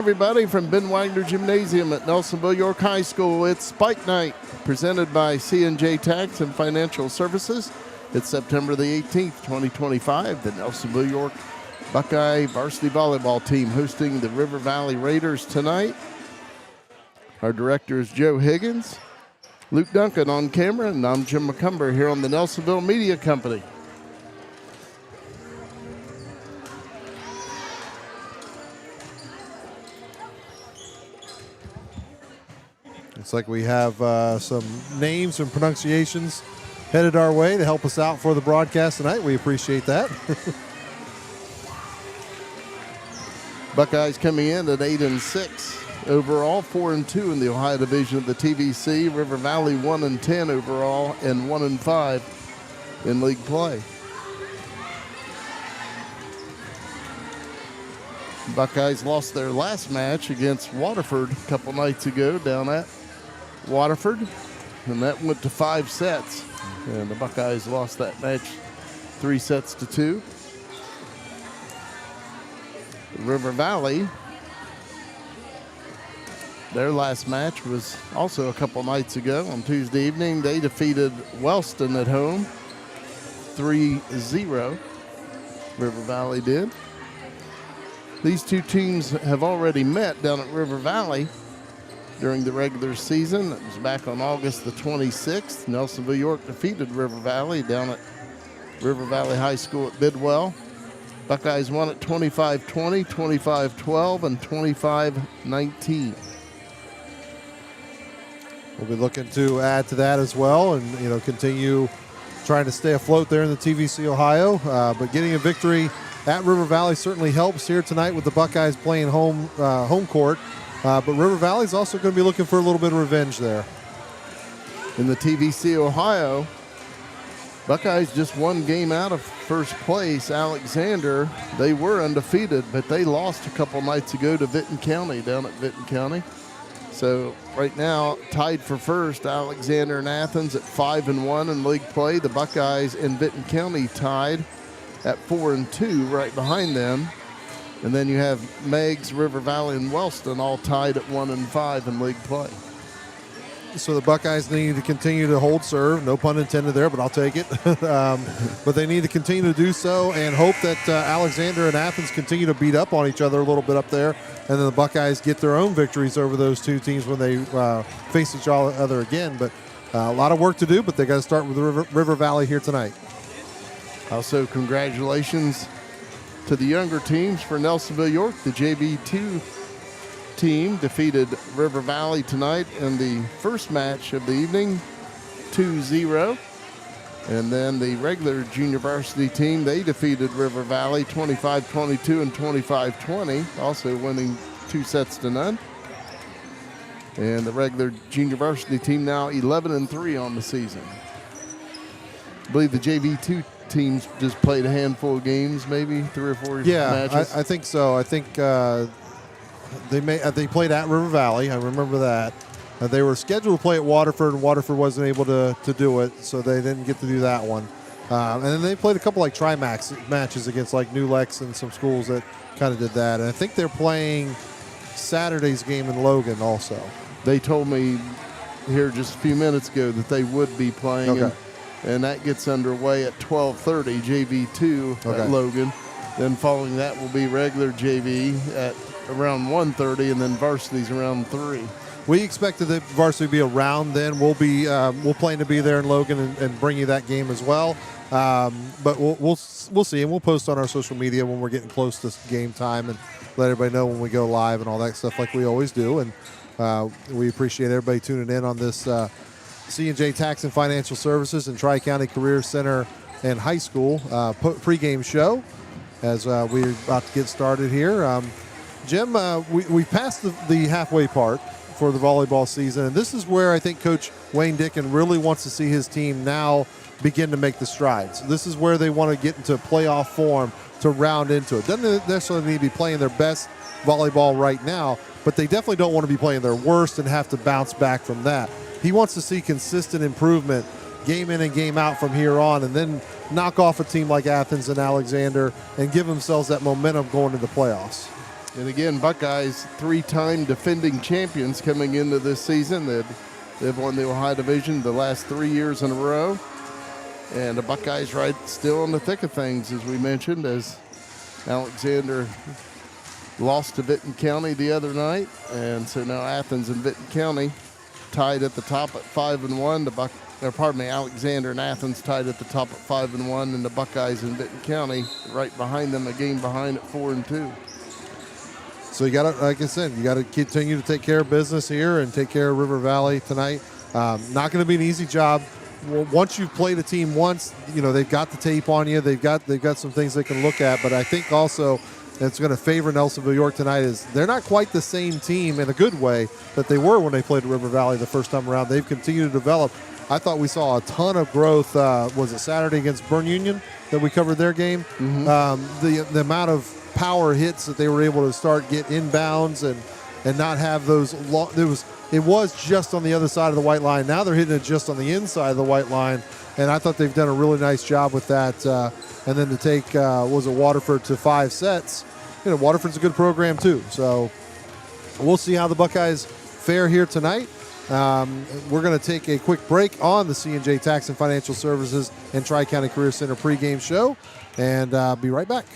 Everybody from Ben Wagner Gymnasium at Nelsonville-York High School. It's Spike Night, presented by C&J Tax and Financial Services. It's September the 18th, 2025. The Nelsonville-York Buckeye varsity volleyball team hosting the River Valley Raiders tonight. Our director is Joe Higgins. Luke Duncan on camera, and I'm Jim McCumber here on the Nelsonville Media Company. Looks like we have some names and pronunciations headed our way to help us out for the broadcast tonight. We appreciate that. Buckeyes coming in at 8-6 overall, 4-2 in the Ohio division of the TVC. River Valley 1-10 overall and 1-5 in league play. Buckeyes lost their last match against Waterford a couple nights ago down at Waterford, and that went to 5 sets. And the Buckeyes lost that match 3-2. River Valley, their last match was also a couple nights ago on Tuesday evening. They defeated Wellston at home 3-0. River Valley did. These two teams have already met down at River Valley during the regular season. It was back on August the 26th. Nelsonville-York defeated River Valley down at River Valley High School at Bidwell. Buckeyes won at 25-20, 25-12, and 25-19. We'll be looking to add to that as well and, continue trying to stay afloat there in the TVC Ohio. But getting a victory at River Valley certainly helps here tonight with the Buckeyes playing home court. But River Valley's also going to be looking for a little bit of revenge there. In the TVC Ohio, Buckeyes just one game out of first place. Alexander, they were undefeated, but they lost a couple nights ago to Vinton County down at Vinton County. So right now, tied for first, Alexander and Athens at 5-1 in league play. The Buckeyes and Vinton County tied at 4-2 right behind them. And then you have Meigs, River Valley, and Wellston all tied at 1-5 in league play. So the Buckeyes need to continue to hold serve. No pun intended there, but I'll take it. But they need to continue to do so and hope that Alexander and Athens continue to beat up on each other a little bit up there. And then the Buckeyes get their own victories over those two teams when they face each other again. But a lot of work to do, but they got to start with River Valley here tonight. Also, congratulations to the younger teams for Nelsonville-York. The JV2 team defeated River Valley tonight in the first match of the evening, 2-0. And then the regular junior varsity team, they defeated River Valley 25-22 and 25-20, also winning 2-0. And the regular junior varsity team now 11-3 on the season. I believe the JV2 teams just played a handful of games, maybe 3 or 4 matches. Yeah, I think so. I think they played at River Valley. I remember that. They were scheduled to play at Waterford, and Waterford wasn't able to do it, so they didn't get to do that one. And then they played a couple like tri-max matches against like New Lex and some schools that kind of did that. And I think they're playing Saturday's game in Logan also. They told me here just a few minutes ago that they would be playing. Okay. And that gets underway at 12:30, JV2 at Logan. Then following that will be regular JV at around 1:30, and then varsity's around 3. We expected the varsity to be around then. We'll plan to be there in Logan and bring you that game as well. But we'll see, and we'll post on our social media when we're getting close to game time and let everybody know when we go live and all that stuff like we always do. And we appreciate everybody tuning in on this C&J Tax and Financial Services and Tri-County Career Center and High School pregame show as we're about to get started here. Jim, we passed the halfway part for the volleyball season, and this is where I think Coach Wayne Dickin really wants to see his team now begin to make the strides. This is where they want to get into playoff form to round into it. Doesn't necessarily need to be playing their best volleyball right now, but they definitely don't want to be playing their worst and have to bounce back from that. He wants to see consistent improvement game in and game out from here on, and then knock off a team like Athens and Alexander and give themselves that momentum going to the playoffs. And again, Buckeyes, 3-time defending champions coming into this season. They've won the Ohio Division the last 3 years in a row. And the Buckeyes right still in the thick of things, as we mentioned, as Alexander lost to Vinton County the other night. And so now Athens and Vinton County tied at the top at 5-1. Alexander and Athens tied at the top at 5-1, and the Buckeyes in Vinton County right behind them, a game behind at 4-2. So you got to, like I said, you got to continue to take care of business here and take care of River Valley tonight. Not going to be an easy job. Once you've played a team once, they've got the tape on you. They've got some things they can look at. But I think also it's going to favor Nelsonville-York tonight is they're not quite the same team in a good way that they were when they played River Valley the first time around. They've continued to develop. I thought we saw a ton of growth. Was it Saturday against Bern Union that we covered their game? Mm-hmm. The amount of power hits that they were able to get inbounds and not have those long. It was just on the other side of the white line. Now they're hitting it just on the inside of the white line, and I thought they've done a really nice job with that. And then to take Waterford to 5 sets. Waterford's a good program too. So we'll see how the Buckeyes fare here tonight. We're going to take a quick break on the C&J Tax and Financial Services and Tri-County Career Center pregame show, and be right back.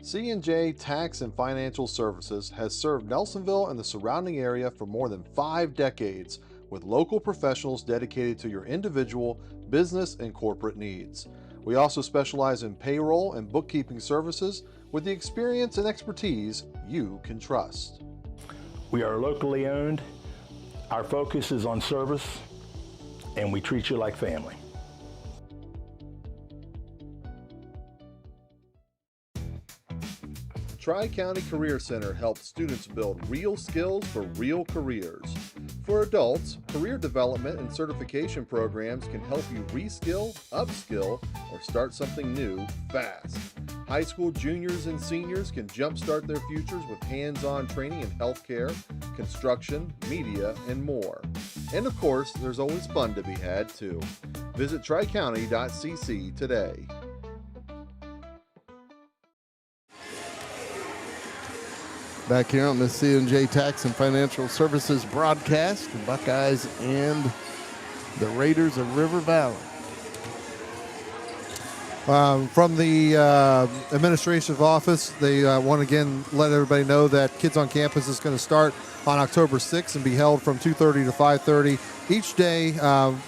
C&J Tax and Financial Services has served Nelsonville and the surrounding area for more than 5 decades with local professionals dedicated to your individual, business, and corporate needs. We also specialize in payroll and bookkeeping services with the experience and expertise you can trust. We are locally owned. Our focus is on service, and we treat you like family. Tri-County Career Center helps students build real skills for real careers. For adults, career development and certification programs can help you reskill, upskill, or start something new fast. High school juniors and seniors can jumpstart their futures with hands-on training in healthcare, construction, media, and more. And of course, there's always fun to be had too. Visit tricounty.cc today. Back here on the C&J Tax and Financial Services broadcast, the Buckeyes and the Raiders of River Valley. From the administrative office, they want to again let everybody know that Kids on Campus is going to start on October 6th and be held from 2:30 to 5:30 each day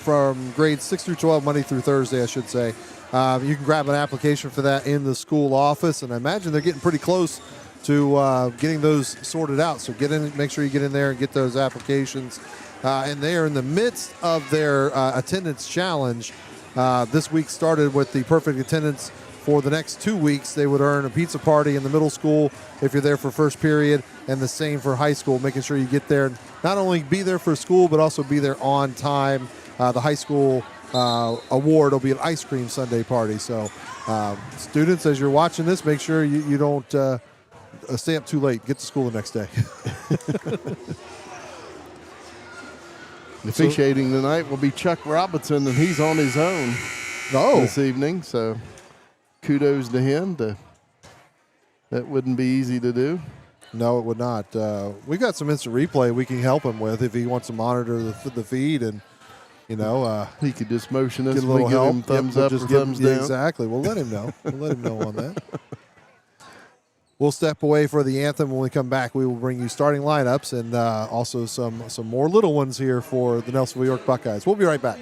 from grades 6 through 12, Monday through Thursday, I should say. You can grab an application for that in the school office, and I imagine they're getting pretty close to getting those sorted out. So get in, make sure you get in there and get those applications. And they are in the midst of their attendance challenge. This week started with the perfect attendance. For the next 2 weeks, they would earn a pizza party in the middle school if you're there for first period, and the same for high school, making sure you get there and not only be there for school, but also be there on time. The high school award will be an ice cream sundae party. So students, as you're watching this, make sure you don't stay up too late. Get to school the next day. Officiating tonight will be Chuck Robinson, and he's on his own this evening. So kudos to him. That wouldn't be easy to do. No, it would not. We've got some instant replay we can help him with if he wants to monitor the feed, and he could just motion us. Get a little help. Him thumbs up or thumbs down. Exactly. We'll let him know. We'll let him know on that. We'll step away for the anthem. When we come back, we will bring you starting lineups and also some more little ones here for the Nelsonville-York Buckeyes. We'll be right back.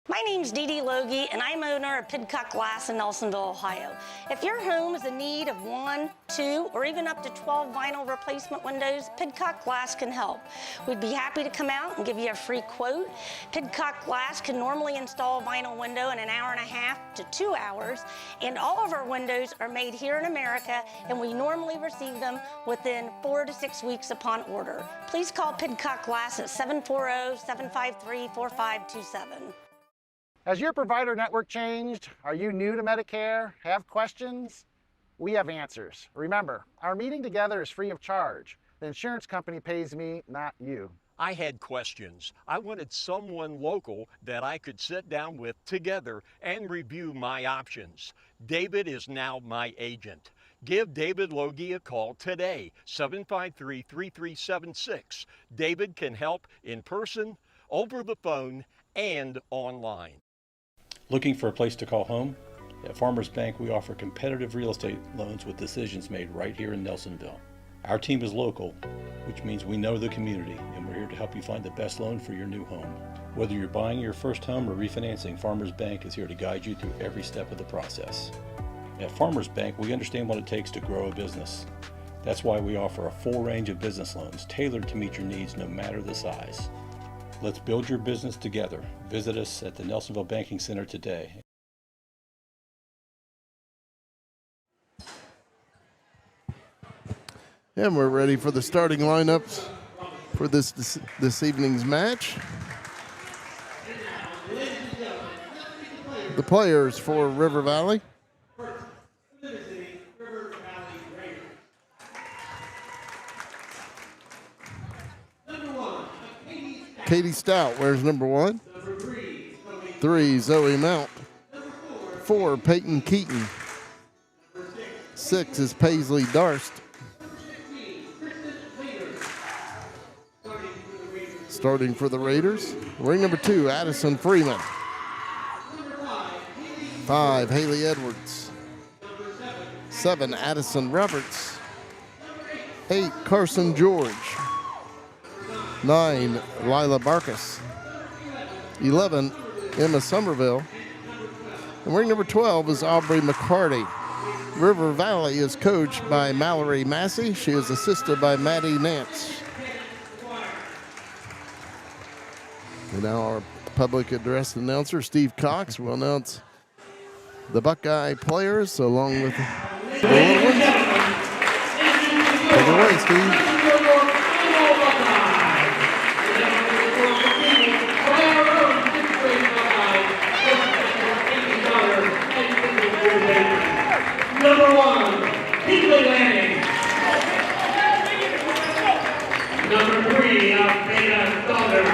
My name's Dee Dee Loge, and I'm owner of Pidcock Glass in Nelsonville, Ohio. If your home is in need of 1, 2, or even up to 12 vinyl replacement windows, Pidcock Glass can help. We'd be happy to come out and give you a free quote. Pidcock Glass can normally install a vinyl window in 1.5 hours to 2 hours, and all of our windows are made here in America, and we normally receive them within 4 to 6 weeks upon order. Please call Pidcock Glass at 740-753-4527. Has your provider network changed? Are you new to Medicare? Have questions? We have answers. Remember, our meeting together is free of charge. The insurance company pays me, not you. I had questions. I wanted someone local that I could sit down with together and review my options. David is now my agent. Give David Loge a call today, 753-3376. David can help in person, over the phone, and online. Looking for a place to call home? At Farmers Bank, we offer competitive real estate loans with decisions made right here in Nelsonville. Our team is local, which means we know the community, and we're here to help you find the best loan for your new home. Whether you're buying your first home or refinancing, Farmers Bank is here to guide you through every step of the process. At Farmers Bank, we understand what it takes to grow a business. That's why we offer a full range of business loans tailored to meet your needs no matter the size. Let's build your business together. Visit us at the Nelsonville Banking Center today. And we're ready for the starting lineups for this evening's match. The players for River Valley. Katie Stout wears number 1. 3, Zoe Mount. 4, Peyton Keaton. 6 is Paisley Darst. Starting for the Raiders, ring number 2, Addison Freeman. 5, Haley Edwards. 7, Addison Roberts. 8, Carson George. 9, Lila Barkus. 11, Emma Somerville. And ring number 12 is Aubrey McCarty. River Valley is coached by Mallory Massey. She is assisted by Maddie Nance. And now our public address announcer, Steve Cox, will announce the Buckeye players along with the little ones. Take it away, Steve. Number 1, Kinley Lanning. Number 3, Alfreda Stoller.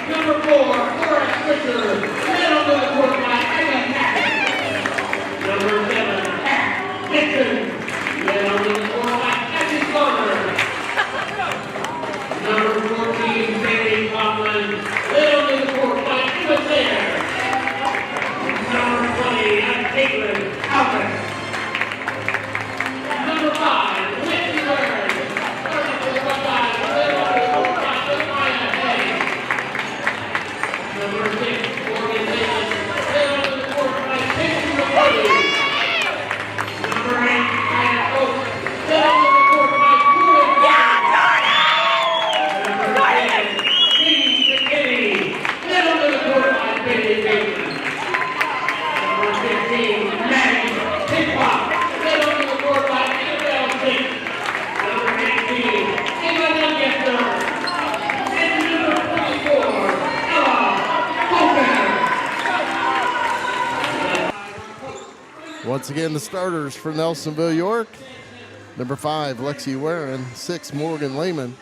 Number 4, Forrest Richard. Led onto the court by Amy Packett. Number 7, Pat Dixon. Led onto the court by Kathy Stoller. Number 14, Bailey Conlon. Led onto the court by Emma Sayre. Number 20, Caitlin Alvin. Number 5, Whitney Bird. Starting for the Buckeyes, led on the court by Sophia Hay. Number 6, Morgan Davis, led on the court by Casey McCarty. Number 8, Anna Oak, led on the court by Julie Bird. Number 10, Katie McKinney, led on the court by Bailey Bateman. Number 15, Maddie Pidcock, led onto the court by Annabelle Sink. Number 18, Emma Lancaster. And number 24, Ella Hofer. Once again, the starters for Nelsonville-York. Number 5, Lexi Warren. 6, Morgan Lehman.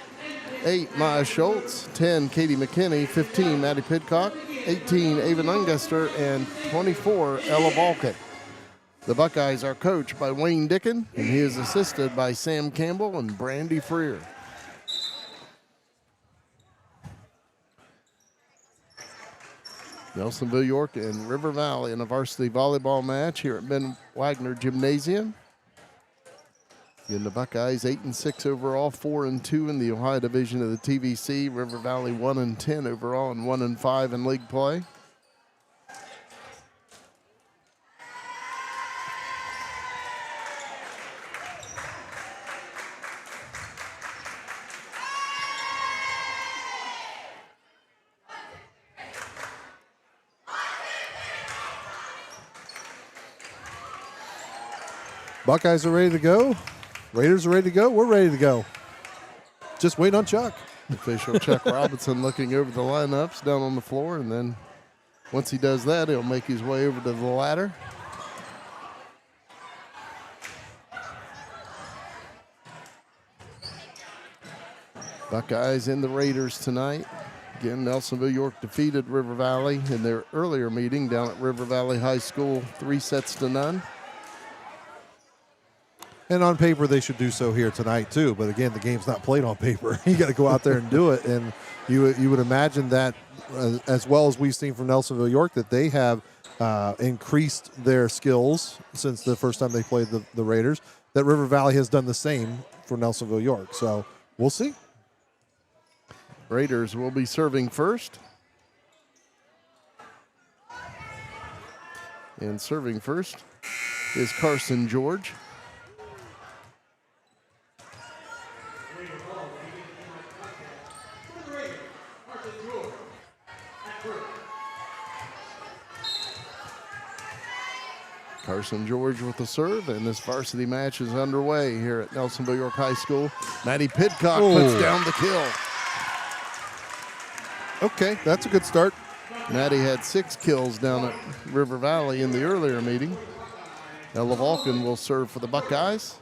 8, Maya Schultz. 10, Katie McKinney. 15, Maddie Pidcock. 18, Ava Unguster. And 24, Ella Balkin. The Buckeyes are coached by Wayne Dickin, and he is assisted by Sam Campbell and Brandy Freer. Nelsonville-York and River Valley in a varsity volleyball match here at Ben Wagner Gymnasium. Again, the Buckeyes 8-6 overall, 4-2 in the Ohio division of the TVC. River Valley 1-10 overall and 1-5 in league play. Buckeyes are ready to go. Raiders are ready to go. We're ready to go. Just wait on Chuck. Official Chuck Robinson looking over the lineups down on the floor, and then once he does that, he'll make his way over to the ladder. Buckeyes and the Raiders tonight. Again, Nelsonville-York defeated River Valley in their earlier meeting down at River Valley High School, 3-0. And on paper, they should do so here tonight too. But again, the game's not played on paper. You got to go out there and do it. And you would imagine that, as well as we've seen from Nelsonville-York, that they have increased their skills since the first time they played the Raiders. That River Valley has done the same for Nelsonville-York. So we'll see. Raiders will be serving first. And serving first is Carson George. Carson George with the serve, and this varsity match is underway here at Nelsonville-York High School. Maddie Pidcock puts down the kill. Okay, that's a good start. Maddie had 6 kills down at River Valley in the earlier meeting. Ella Vulcan will serve for the Buckeyes.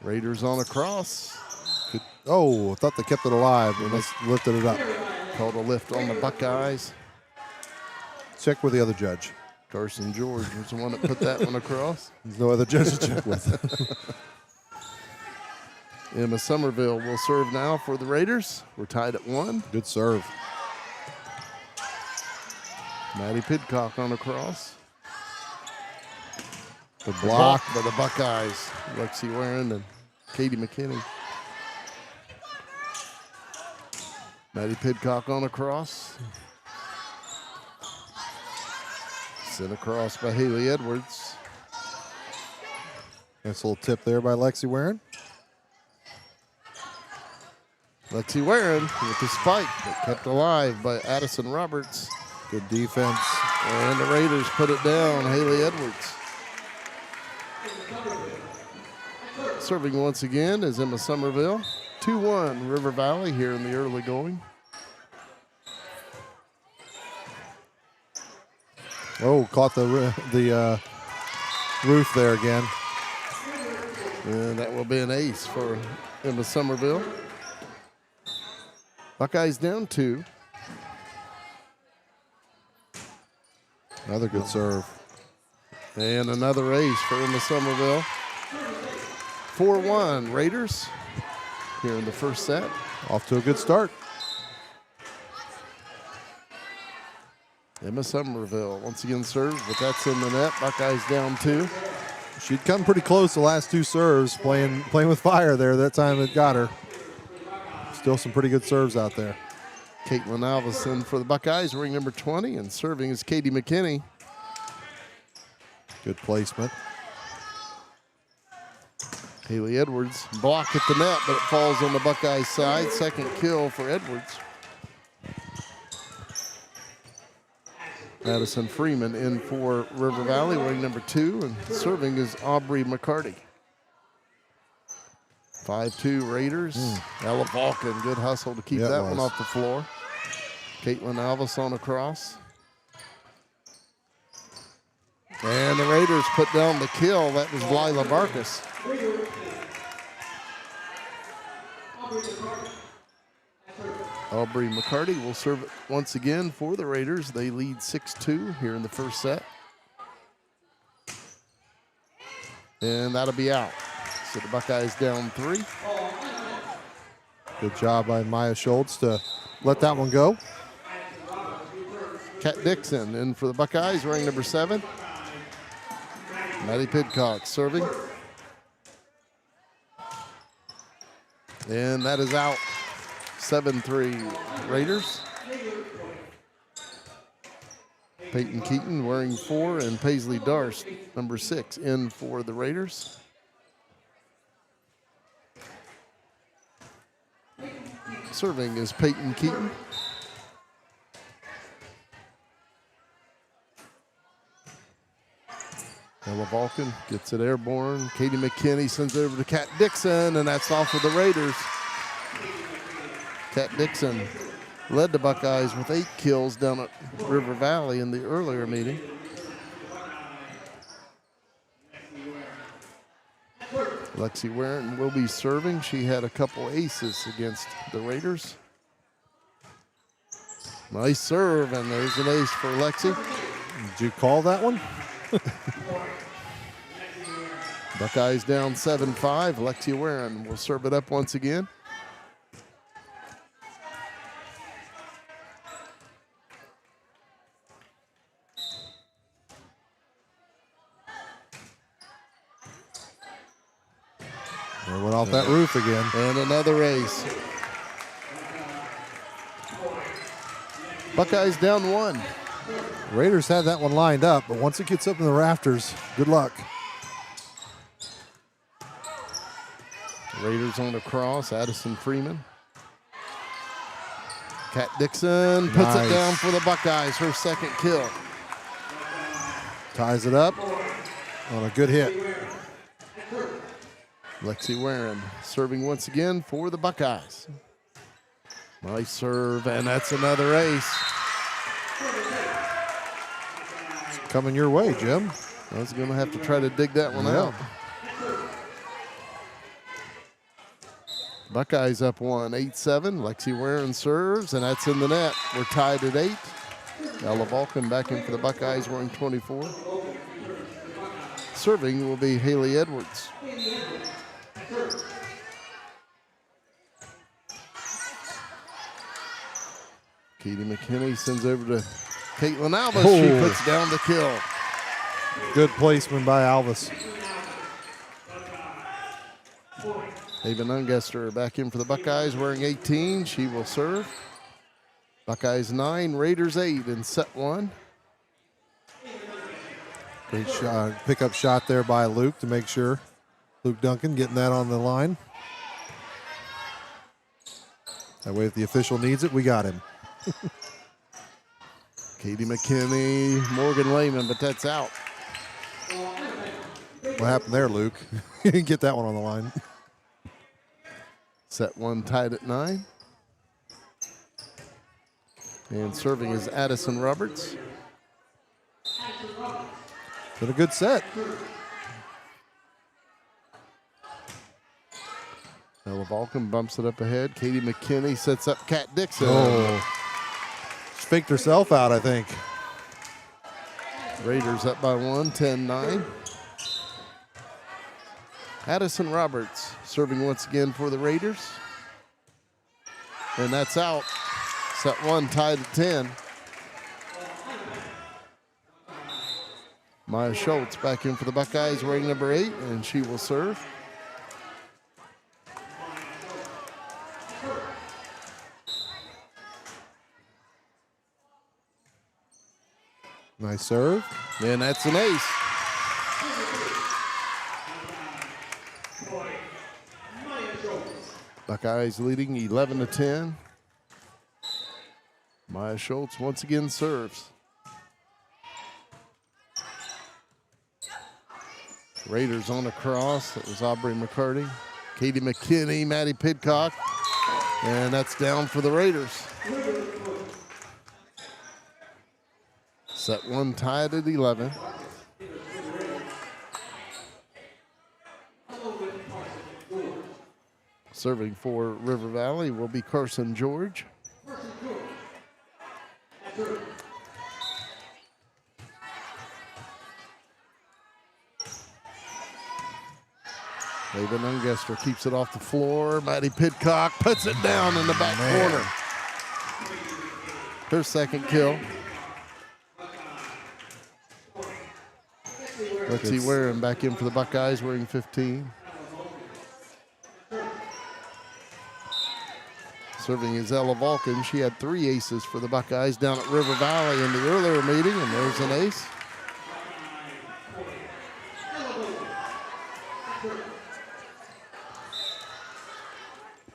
Raiders on a cross. Oh, I thought they kept it alive and they lifted it up. Called a lift on the Buckeyes. Check with the other judge. Carson George was the one that put that one across. There's no other judge to check with. Emma Somerville will serve now for the Raiders. We're tied at 1. Good serve. Maddie Pidcock on a cross. The block by the Buckeyes. Lexi Warren and Katie McKinney. Maddie Pidcock on a cross. Sent across by Haley Edwards. Nice little tip there by Lexi Warren. Lexi Warren with the spike, but kept alive by Addison Roberts. Good defense. And the Raiders put it down, Haley Edwards. Serving once again is Emma Somerville. 2-1 River Valley here in the early going. Oh, caught the roof there again. And that will be an ace for Emma Somerville. Buckeyes down 2. Another good serve. And another ace for Emma Somerville. 4-1 Raiders here in the first set. Off to a good start. Emma Somerville once again serves, but that's in the net. Buckeyes down 2. She'd come pretty close the last 2 serves, playing with fire there. That time it got her. Still some pretty good serves out there. Caitlin Alvison for the Buckeyes, ring number 20, and serving is Katie McKinney. Good placement. Haley Edwards blocked at the net, but it falls on the Buckeyes side. Second kill for Edwards. Madison Freeman in for River Valley, ring number 2, and serving is Aubrey McCarty. 5-2 Raiders. Ella Vulcan, good hustle to keep that one off the floor. Caitlin Alvis on a cross. And the Raiders put down the kill. That was Lila Barkas. Aubrey McCarty will serve it once again for the Raiders. They lead 6-2 here in the first set. And that'll be out. So the Buckeyes down 3. Good job by Maya Schultz to let that one go. Kat Dixon in for the Buckeyes, ring number 7. Maddie Pidcock serving. And that is out. 7-3 Raiders. Peyton Keaton wearing 4 and Paisley Darst, number 6, in for the Raiders. Serving is Peyton Keaton. Ella Vulcan gets it airborne. Katie McKinney sends it over to Kat Dixon, and that's off for the Raiders. Kat Dixon led the Buckeyes with 8 kills down at River Valley in the earlier meeting. Lexi Warren will be serving. She had a couple aces against the Raiders. Nice serve, and there's an ace for Lexi. Did you call that one? Buckeyes down 7-5. Lexi Warren will serve it up once again. They went off that roof again. And another ace. Buckeyes down 1. Raiders had that one lined up, but once it gets up in the rafters, good luck. Raiders on the cross. Addison Freeman. Kat Dixon puts it down for the Buckeyes. Her second kill. Ties it up on a good hit. Lexi Warren serving once again for the Buckeyes. Nice serve, and that's another ace. It's coming your way, Jim. I was going to have to try to dig that one out. Buckeyes up 1, 8-7. Lexi Warren serves, and that's in the net. We're tied at 8. Ella Vulcan back in for the Buckeyes wearing 24. Serving will be Haley Edwards. Katie McKinney sends over to Caitlin Albus. She puts down the kill. Good placement by Albus. Haven Ungester back in for the Buckeyes wearing 18. She will serve. Buckeyes 9, Raiders 8 in set 1. Great shot, pickup shot there by Luke to make sure. Luke Duncan getting that on the line. That way if the official needs it, we got him. Katie McKinney, Morgan Lehman, but that's out. What happened there, Luke? You didn't get that one on the line. Set 1 tied at 9. And serving is Addison Roberts. Been a good set. Ella Vulcan bumps it up ahead. Katie McKinney sets up Kat Dixon. She faked herself out, I think. Raiders up by 1, 10-9. Addison Roberts serving once again for the Raiders. And that's out. Set 1 tied at 10. Maya Schultz back in for the Buckeyes wearing number 8, and she will serve. Nice serve. And that's an ace. Buckeyes leading 11-10. Maya Schultz once again serves. Raiders on the cross. That was Aubrey McCarty. Katie McKinney, Maddie Pidcock. And that's down for the Raiders. Set 1 tied at 11. Serving for River Valley will be Carson George. Haven Ungester keeps it off the floor. Maddie Pidcock puts it down in the back corner. Her second kill. Let's see Warren back in for the Buckeyes wearing 15. Serving is Ella Vulcan. She had 3 aces for the Buckeyes down at River Valley in the earlier meeting, and there's an ace.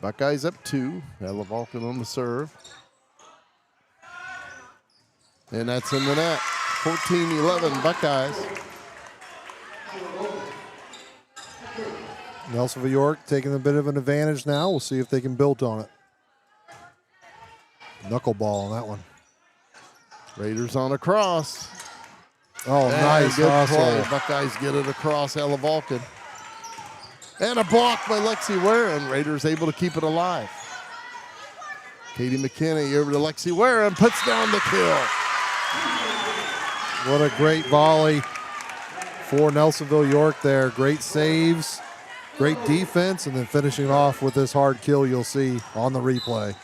Buckeyes up 2. Ella Vulcan on the serve. And that's in the net. 14-11 Buckeyes. Nelsonville-York taking a bit of an advantage now. We'll see if they can build on it. Knuckleball on that one. Raiders on a cross. Oh, and nice good hustle. play. Buckeyes get it across Ella Vulcan. And a block by Lexi Warren. Raiders able to keep it alive. Katie McKinney over to Lexi Warren, puts down the kill. What a great volley for Nelsonville-York there. Great saves, great defense, and then finishing off with this hard kill you'll see on the replay.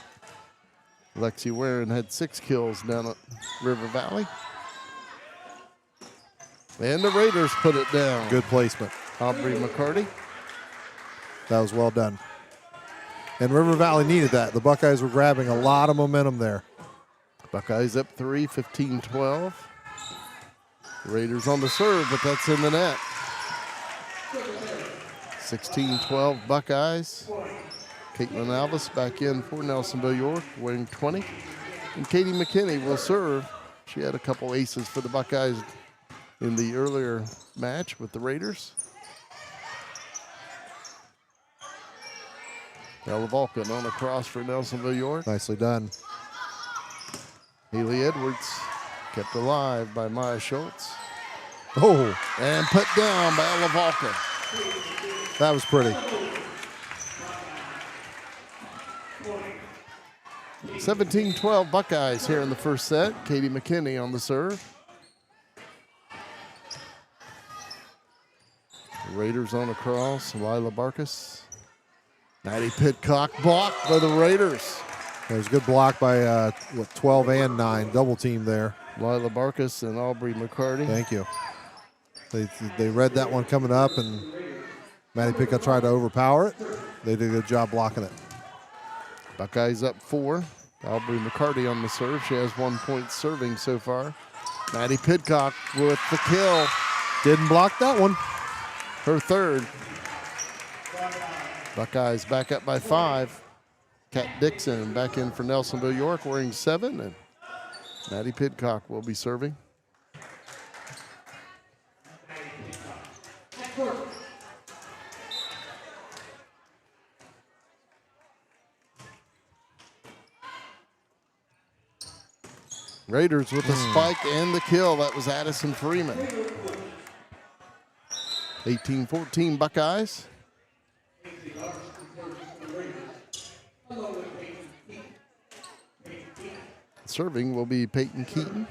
Lexi Warren had 6 kills down at River Valley. And the Raiders put it down. Good placement. Aubrey McCarty. That was well done. And River Valley needed that. The Buckeyes were grabbing a lot of momentum there. Buckeyes up 3, 15-12. Raiders on the serve, but that's in the net. 16-12 Buckeyes. Caitlin Alvis back in for Nelsonville-York, wearing 20. And Katie McKinney will serve. She had a couple aces for the Buckeyes in the earlier match with the Raiders. Ella Vulcan on a cross for Nelsonville-York. Nicely done. Haley Edwards kept alive by Maya Schultz. Oh, And put down by Ella Vulcan. that was pretty. 17-12 Buckeyes here in the first set. Katie McKinney on the serve. Raiders on a cross. Lila Barkas. Maddie Pidcock blocked by the Raiders. That was a good block by 12 and 9. Double team there. Lila Barkas and Aubrey McCarty. Thank you. They read that one coming up, and Maddie Pidcock tried to overpower it. They did a good job blocking it. Buckeyes up 4. Aubrey McCarty on the serve. She has 1 point serving so far. Maddie Pidcock with the kill. Didn't block that one. Her third. Buckeyes back up by 5. Kat Dixon back in for Nelsonville-York wearing 7. And Maddie Pidcock will be serving. Raiders with the spike and the kill. That was Addison Freeman. 18-14 Buckeyes. Serving will be Peyton Keaton.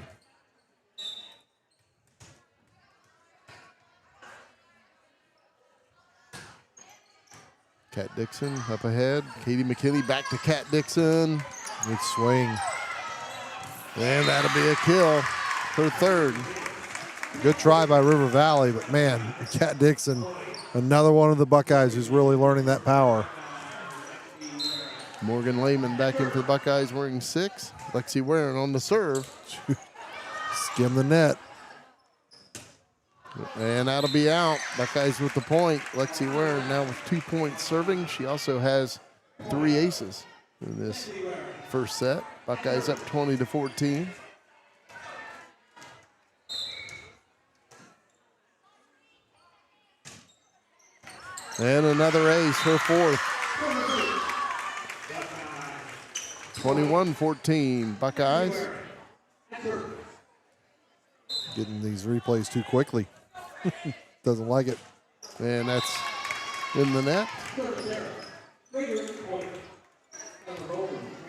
Kat Dixon up ahead. Katie McKinney back to Kat Dixon. Good swing. And that'll be a kill. Her third. Good try by River Valley, but man, Kat Dixon, another one of the Buckeyes who's really learning that power. Morgan Lehman back in for the Buckeyes wearing 6. Lexi Warren on the serve. Skim the net. And that'll be out. Buckeyes with the point. Lexi Warren now with 2 points serving. She also has 3 aces in this first set. Buckeyes up 20-14. And another ace, her fourth. 21-14 Buckeyes. Getting these replays too quickly. Doesn't like it. And that's in the net.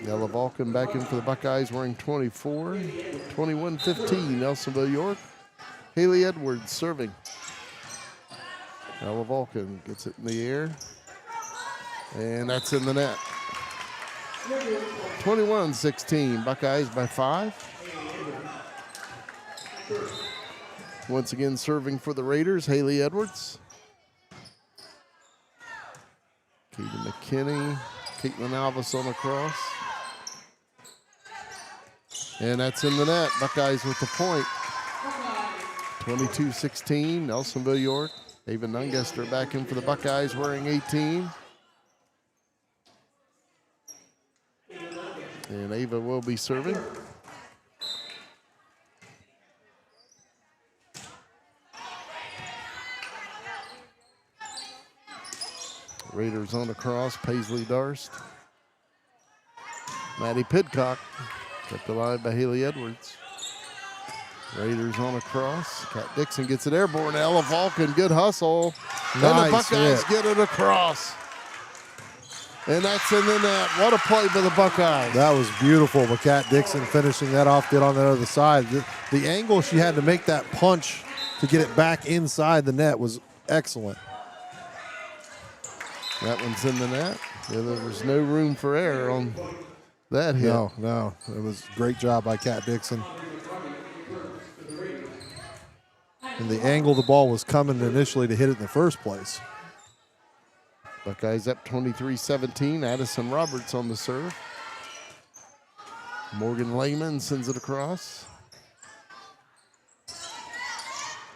Ella Vulcan back in for the Buckeyes wearing 24. 21-15 Nelsonville-York. Haley Edwards serving. Ella Vulcan gets it in the air. And that's in the net. 21-16 Buckeyes by 5. Once again serving for the Raiders, Haley Edwards. Katie McKinney, Caitlin Alvis on the cross. And that's in the net. Buckeyes with the point. 22-16, Nelsonville-York. Ava Nungester back in for the Buckeyes wearing 18. And Ava will be serving. Raiders on the cross, Paisley Darst. Maddie Pidcock kept alive by Haley Edwards. Raiders on a cross. Kat Dixon gets it airborne. Ella Vulcan, good hustle. And the Nice Buckeyes hit. get it across. And that's in the net. What a play by the Buckeyes. That was beautiful. But Kat Dixon finishing that off, did on the other side. The angle she had to make that punch to get it back inside the net was excellent. That one's in the net. Yeah, there was no room for error on that hit. No. It was a great job by Kat Dixon. And the angle the ball was coming initially to hit it in the first place. Buckeyes up 23-17. Addison Roberts on the serve. Morgan Lehman sends it across.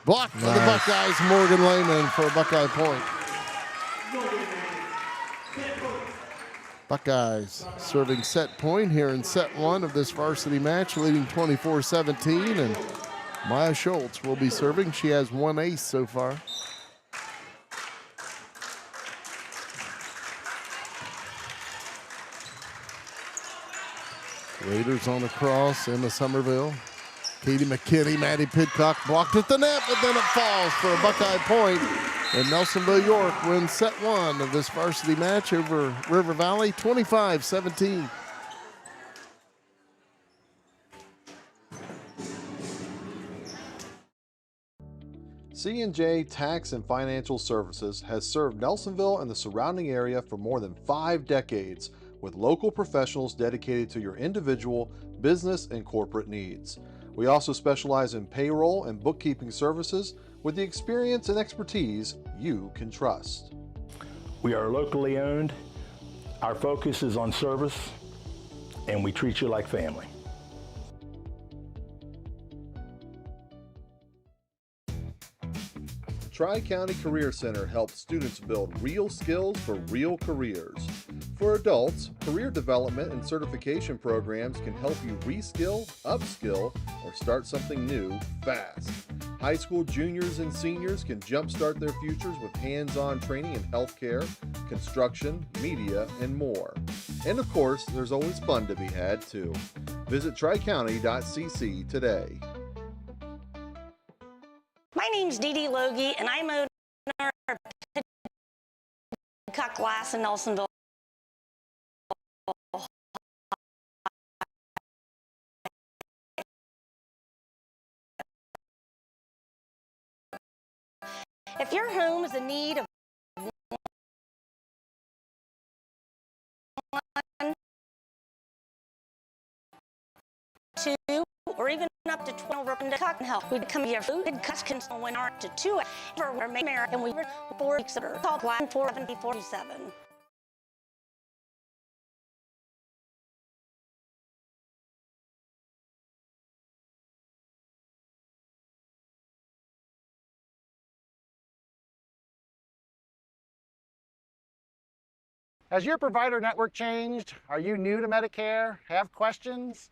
Blocked for the Buckeyes. Morgan Lehman for a Buckeye point. Buckeyes serving set point here in set one of this varsity match, leading 24-17. And Maya Schultz will be serving. She has one ace so far. Raiders on the cross. Emma Somerville. Katie McKinney, Maddie Pidcock blocked at the net, but then it falls for a Buckeye point. And Nelsonville-York wins set one of this varsity match over River Valley, 25-17. C&J Tax and Financial Services has served Nelsonville and the surrounding area for more than 5 decades, with local professionals dedicated to your individual, business, and corporate needs. We also specialize in payroll and bookkeeping services with the experience and expertise you can trust. We are locally owned. Our focus is on service, and we treat you like family. Tri-County Career Center helps students build real skills for real careers. For adults, career development and certification programs can help you reskill, upskill, or start something new fast. High school juniors and seniors can jumpstart their futures with hands-on training in healthcare, construction, media, and more. And of course, there's always fun to be had too. Visit tricounty.cc today. My name's Dee Loge, and I'm owner of Pidcock Glass in Nelsonville. If your home is in need of one, 2, or even up to 12 Pidcock can help. We become your food. Pidcock can win our to 2 for America, and we were 4 weeks of her. Call Glass 470-47. Has your provider network changed? Are you new to Medicare? Have questions?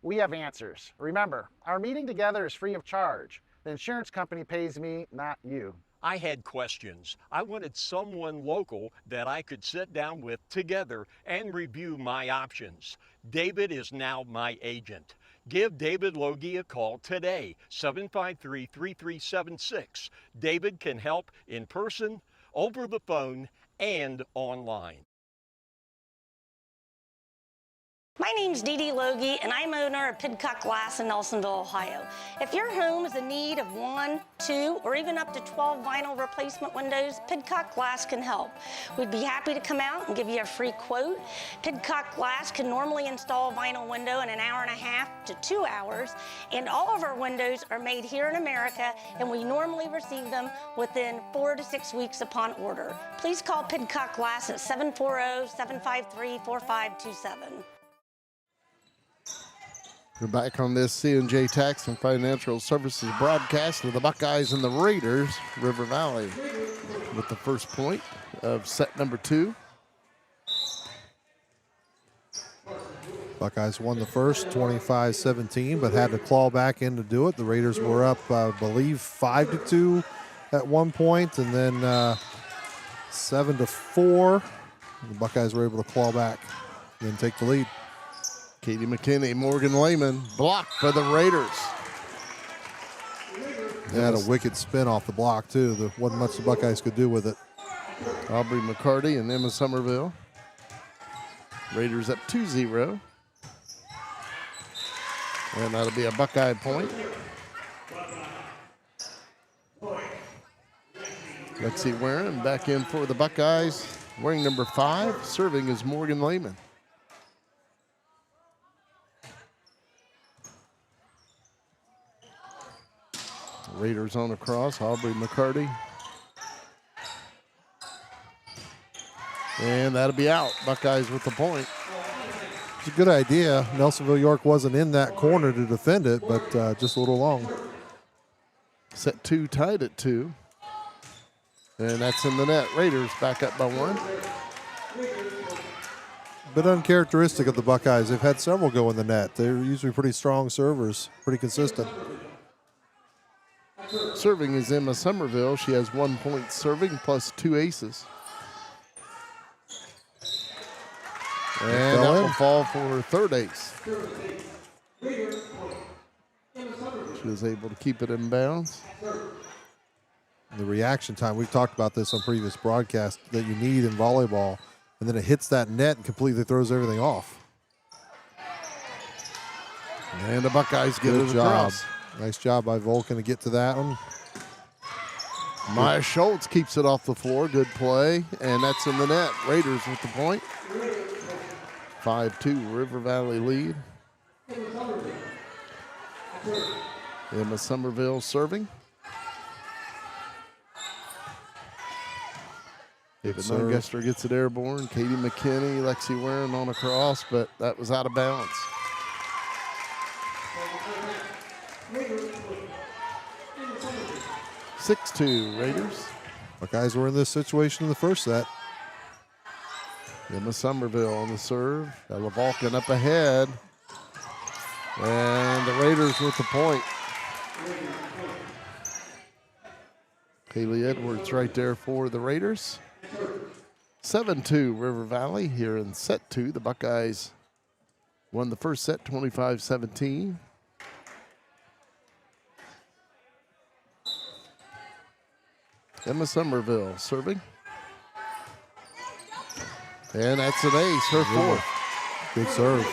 We have answers. Remember, our meeting together is free of charge. The insurance company pays me, not you. I had questions. I wanted someone local that I could sit down with together and review my options. David is now my agent. Give David Loge a call today, 753-3376. David can help in person, over the phone, and online. My name's Dee Loge, and I'm owner of Pidcock Glass in Nelsonville, Ohio. If your home is in need of 1, 2, or even up to 12 vinyl replacement windows, Pidcock Glass can help. We'd be happy to come out and give you a free quote. Pidcock Glass can normally install a vinyl window in 1.5 hours to 2 hours, and all of our windows are made here in America, and we normally receive them within 4 to 6 weeks upon order. Please call Pidcock Glass at 740-753-4527. We're back on this C&J Tax and Financial Services broadcast of the Buckeyes and the Raiders, River Valley, with the first point of set number 2. Buckeyes won the first 25-17, but had to claw back in to do it. The Raiders were up, I believe, 5-2 at one point, and then 7-4. The Buckeyes were able to claw back and then take the lead. Katie McKinney, Morgan Lehman, blocked by the Raiders. They had a wicked spin off the block, too. There wasn't much the Buckeyes could do with it. Aubrey McCarty and Emma Somerville. Raiders up 2-0. And that'll be a Buckeye point. Lexi Warren back in for the Buckeyes. Wearing number 5, serving is Morgan Lehman. Raiders on a cross, Aubrey McCarty. And that'll be out. Buckeyes with the point. It's a good idea. Nelsonville-York wasn't in that corner to defend it, but just a little long. Set 2 tied at 2. And that's in the net. Raiders back up by 1. Bit uncharacteristic of the Buckeyes. They've had several go in the net. They're usually pretty strong servers, pretty consistent. Serving is Emma Somerville. She has 1 point serving plus 2 aces. And that will fall for her 3rd ace. She was able to keep it in bounds. The reaction time, we've talked about this on previous broadcasts, that you need in volleyball, and then it hits that net and completely throws everything off. And the Buckeyes get Good it job. across. Nice job by Vulcan to get to that one. Maya Schultz keeps it off the floor. Good play. And that's in the net. Raiders with the point. 5-2 River Valley lead. Emma Somerville serving. David Nunguster gets it airborne. Katie McKinney, Lexi Warren on a cross, but that was out of bounds. (6-2) Raiders. Buckeyes were in this situation in the first set. Emma Somerville on the serve. Ella Vulcan up ahead. And the Raiders with the point. Haley Edwards right there for the Raiders. 7-2 River Valley here in set 2. The Buckeyes won the first set 25-17. Emma Somerville serving. And that's an ace, her 4th. Good serve.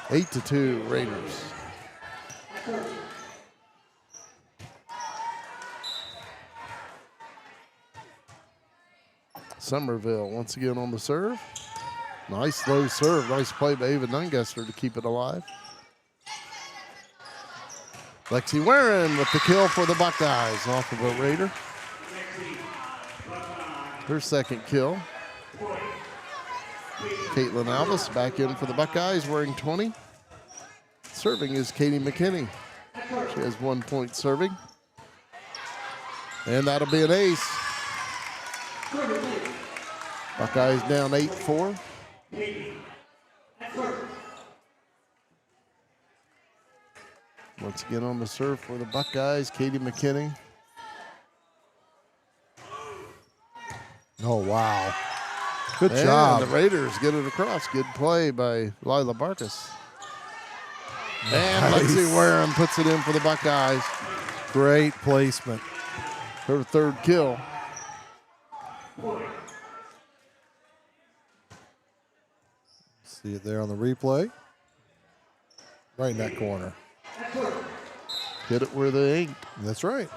8-2 Raiders. Somerville once again on the serve. Nice low serve. Nice play by Ava Nunguster to keep it alive. Lexi Warren with the kill for the Buckeyes off of a Raider. Her 2nd kill. Caitlin Alvis back in for the Buckeyes wearing 20. Serving is Katie McKinney. She has 1 point serving. And that'll be an ace. Buckeyes down 8-4. Once again on the serve for the Buckeyes, Katie McKinney. Oh, wow. Good And job. the Raiders get it across. Good play by Lila Barkas. And Nice. Lexi Warren puts it in for the Buckeyes. Great placement. Her 3rd kill. See it there on the replay. Right in that corner. Hit it where they ain't. That's right.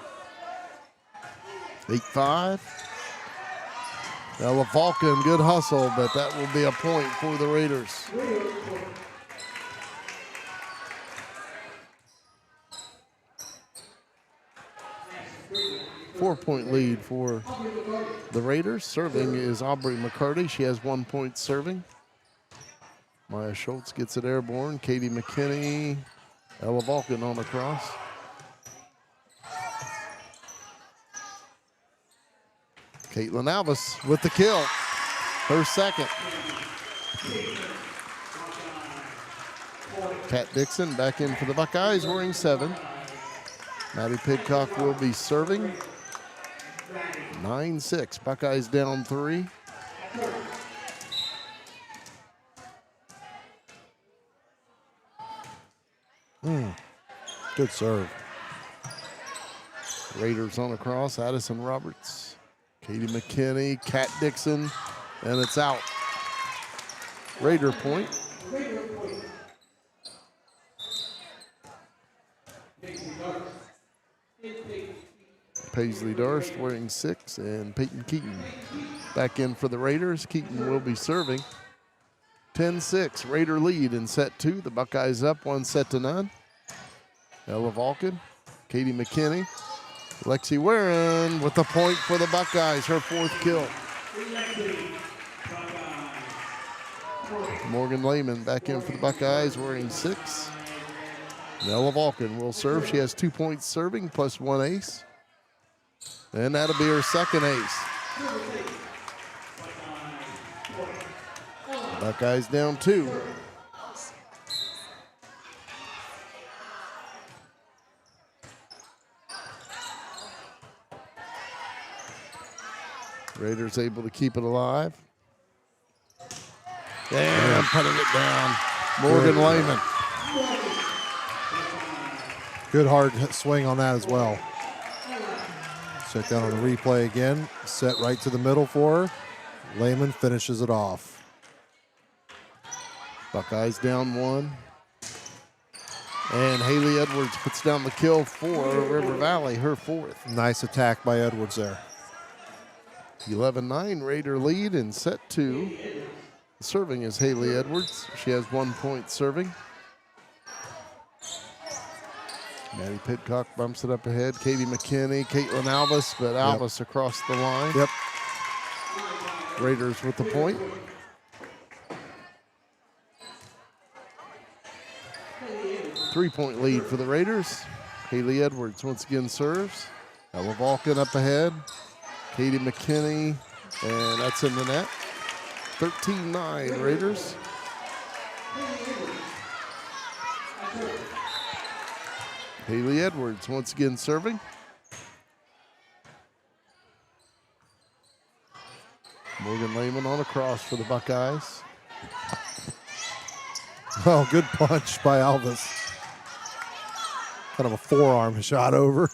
8-5. Ella Vulcan, good hustle, but that will be a point for the Raiders. Four-point lead for the Raiders. Serving is Aubrey McCarty. She has 1 point serving. Maya Schultz gets it airborne. Katie McKinney, Ella Vulcan on the cross. Caitlin Alvis with the kill. Her 2nd. Kat Dixon back in for the Buckeyes wearing 7. Maddie Pidcock will be serving. 9-6. Buckeyes down 3. Good serve. Raiders on a cross. Addison Roberts, Katie McKinney, Kat Dixon, and it's out. Raider point. Paisley Darst wearing 6, and Peyton Keaton back in for the Raiders. Keaton will be serving. 10-6, Raider lead in set 2. The Buckeyes up 1-0. Ella Vulcan, Katie McKinney, Lexi Warren with the point for the Buckeyes, her 4th kill. Morgan Lehman back in for the Buckeyes wearing 6. Ella Vulcan will serve. She has 2 points serving plus 1 ace. And that'll be her 2nd ace. Buckeyes down 2. Raiders able to keep it alive. And putting it down. Morgan Lehman. Good hard swing on that as well. Check that on the replay again. Set right to the middle for her. Lehman finishes it off. Buckeyes down 1. And Haley Edwards puts down the kill for River Valley, her 4th. Nice attack by Edwards there. 11-9 Raider lead in set 2. Serving is Haley Edwards. She has 1 point serving. Maddie Pidcock bumps it up ahead. Katie McKinney, Caitlin Alvis, but Alvis across the line. Yep. Raiders with the point. Three-point lead for the Raiders. Haley Edwards once again serves. Ella Vulcan up ahead. Katie McKinney, and that's in the net. 13-9 Raiders. Haley Edwards once again serving. Morgan Lehman on a cross for the Buckeyes. Oh, good punch by Alvis. Kind of a forearm shot over.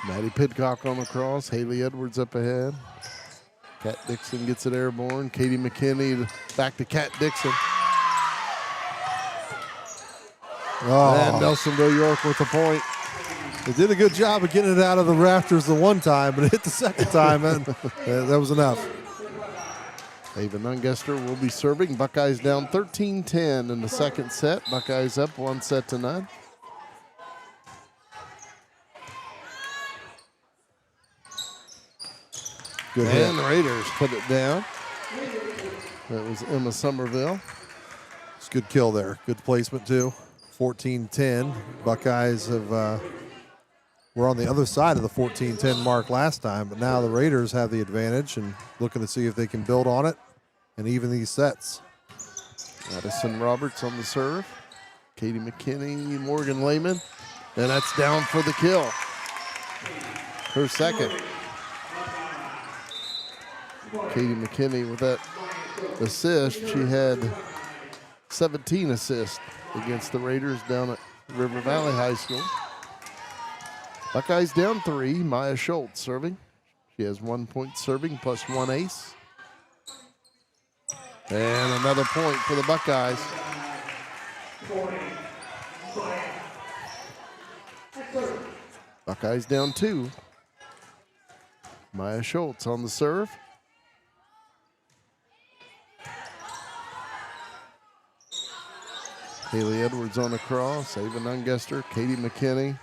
Maddie Pidcock on the cross. Haley Edwards up ahead. Kat Dixon gets it airborne. Katie McKinney back to Kat Dixon. Oh. And Nelsonville-York with the point. They did a good job of getting it out of the rafters the one time, but it hit the second time, and that was enough. Ava Nungester will be serving. Buckeyes down 13-10 in the second set. Buckeyes up 1-0. Good and hit. the Raiders put it down. That was Emma Somerville. It's a good kill there. Good placement, too. 14-10. Buckeyes have were on the other side of the 14-10 mark last time, but now the Raiders have the advantage and looking to see if they can build on it and even these sets. Addison Roberts on the serve. Katie McKinney, Morgan Lehman, and that's down for the kill. Her 2nd. Katie McKinney with that assist. She had 17 assists against the Raiders down at River Valley High School. Buckeyes down 3. Maya Schultz serving. She has 1 point serving plus 1 ace. And another point for the Buckeyes. Buckeyes down 2. Maya Schultz on the serve. Haley Edwards on the cross. Ava Nungester, Katie McKinney.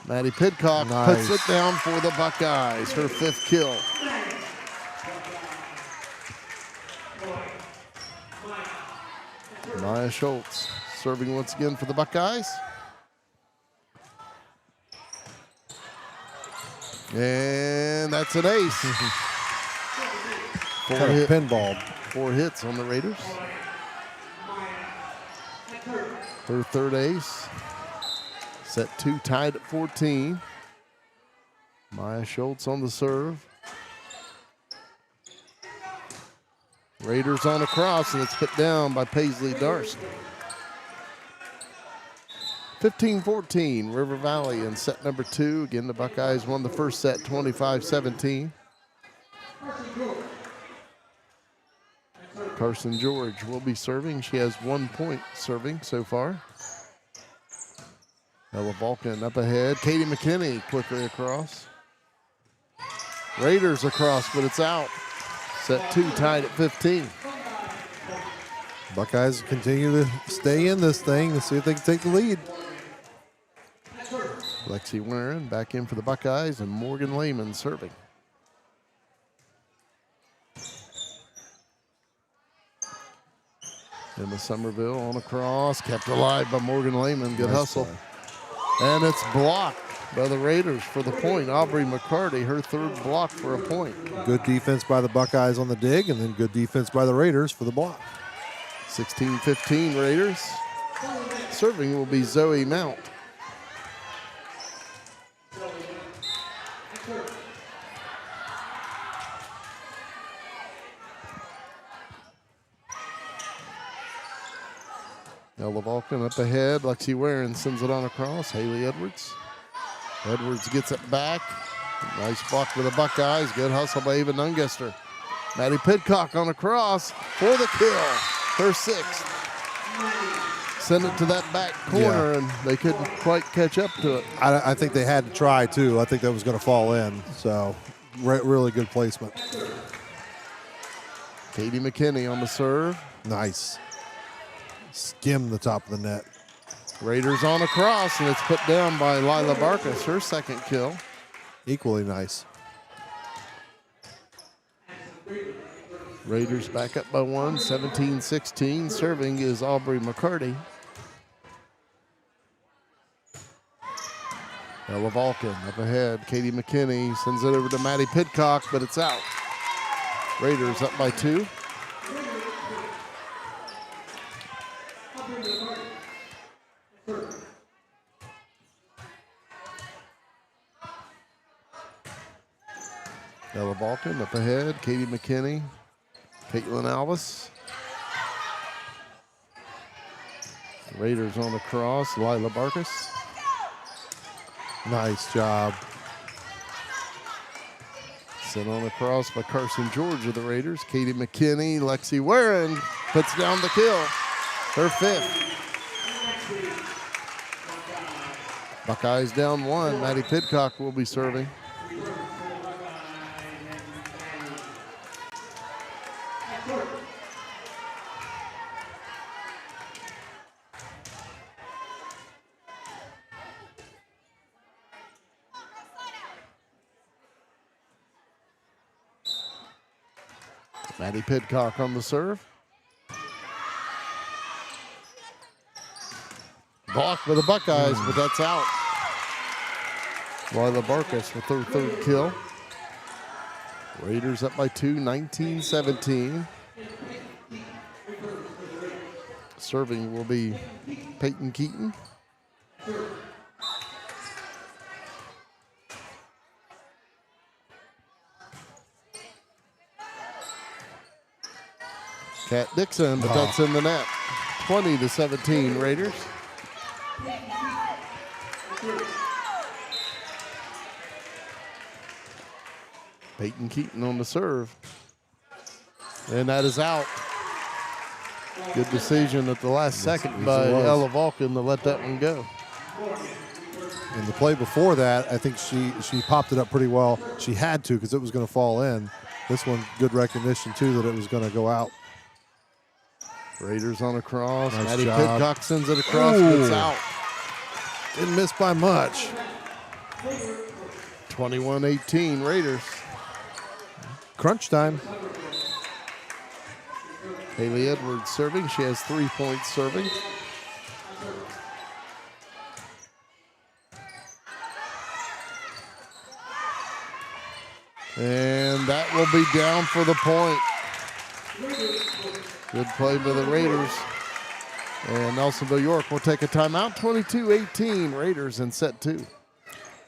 Maddie Pidcock puts it down for the Buckeyes, her 5th kill. Maya Schultz serving once again for the Buckeyes. And that's an ace. Pinball. 4 hits on the Raiders. Her 3rd ace. Set 2 tied at 14. Maya Schultz on the serve. Raiders on a cross, and it's put down by Paisley Darst. 15-14, River Valley in set number 2. Again, the Buckeyes won the first set 25-17. Carson George will be serving. She has 1 point serving so far. Ella Vulcan up ahead. Katie McKinney quickly across. Raiders across, but it's out. Set 2 tied at 15. Buckeyes continue to stay in this thing and see if they can take the lead. Lexi Warren back in for the Buckeyes, and Morgan Lehman serving. Emma Somerville on a cross, kept alive by Morgan Lehman. Good hustle. And it's blocked by the Raiders for the point. Aubrey McCarty, her 3rd block for a point. Good defense by the Buckeyes on the dig, and then good defense by the Raiders for the block. 16-15 Raiders. Serving will be Zoe Mount. Ella Vulcan up ahead. Lexi Warren sends it on across. Haley Edwards. Edwards gets it back. Nice block for the Buckeyes. Good hustle by Ava Nungester. Maddie Pidcock on a cross for the kill. Her 6th. Send it to that back corner, and they couldn't quite catch up to it. I think they had to try, too. I think that was going to fall in. So, really good placement. Katie McKinney on the serve. Nice. Skim the top of the net. Raiders on a cross, and it's put down by Lila Barkas, her 2nd kill. Equally nice. Raiders back up by 1, 17-16. Serving is Aubrey McCarty. Ella Vulcan up ahead. Katie McKinney sends it over to Maddie Pidcock, but it's out. Raiders up by 2. Ella Vulcan up ahead. Katie McKinney. Caitlin Alvis. Raiders on the cross. Lila Barkas. Nice job. Sent on the cross by Carson George of the Raiders. Katie McKinney. Lexi Warren puts down the kill. Her 5th. Buckeyes down 1. Maddie Pidcock will be serving. Maddie Pidcock on the serve. Blocked by the Buckeyes, but that's out. Lila Barkas with her 3rd kill. Raiders up by 2, 19-17. Serving will be Peyton Keaton. Kat Dixon, but that's in the net. 20-17 Raiders. Peyton Keaton on the serve. And that is out. Good decision at the last second by Ella Vulcan to let that one go. In the play before that, I think she popped it up pretty well. She had to because it was going to fall in. This one, good recognition, too, that it was going to go out. Raiders on a cross. Nice Maddie job. Pidcock sends it across, but it's out. Didn't miss by much. 21-18 Raiders. Crunch time. Haley Edwards serving. She has 3 points serving. And that will be down for the point. Good play by the Raiders. And Nelsonville-York will take a timeout. 22-18 Raiders in set 2.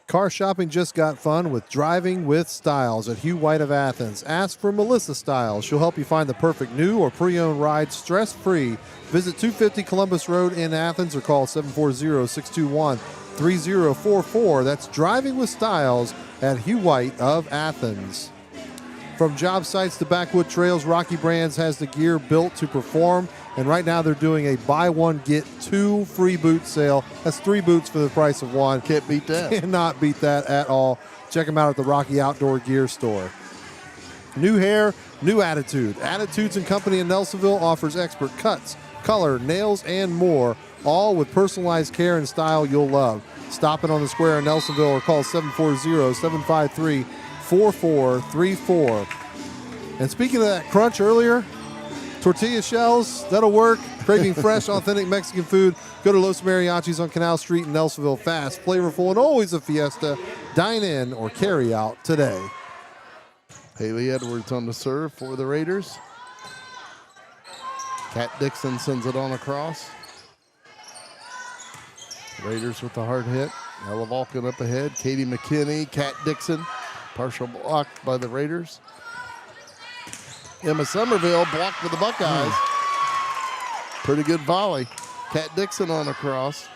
Car shopping just got fun with Driving with Stiles at Hugh of Athens. Ask for Melissa Stiles. She'll help you find the perfect new or pre-owned ride stress-free. Visit 250 Columbus Road in Athens or call 740-621-3044. That's Driving with Stiles at Hugh of Athens. From job sites to backwood trails, Rocky Brands has the gear built to perform. And right now they're doing a buy one, get two free boot sale. That's 3 boots for the price of 1. Can't beat that. Cannot beat that at all. Check them out at the Rocky Outdoor Gear Store. New hair, new attitude. Attitudes and Company in Nelsonville offers expert cuts, color, nails, and more, all with personalized care and style you'll love. Stop in on the square in Nelsonville or call 740-753-4434. And speaking of that crunch earlier, tortilla shells, that'll work. Craving fresh, authentic Mexican food? Go to Los Mariachis on Canal Street in Nelsonville. Fast, flavorful, and always a fiesta. Dine in or carry out today. Haley Edwards on the serve for the Raiders. Kat Dixon sends it on across. Raiders with the hard hit. Ella Vulcan up ahead. Katie McKinney, Kat Dixon. Partial block by the Raiders. Emma Somerville blocked for the Buckeyes. Pretty good volley. Kat Dixon on across.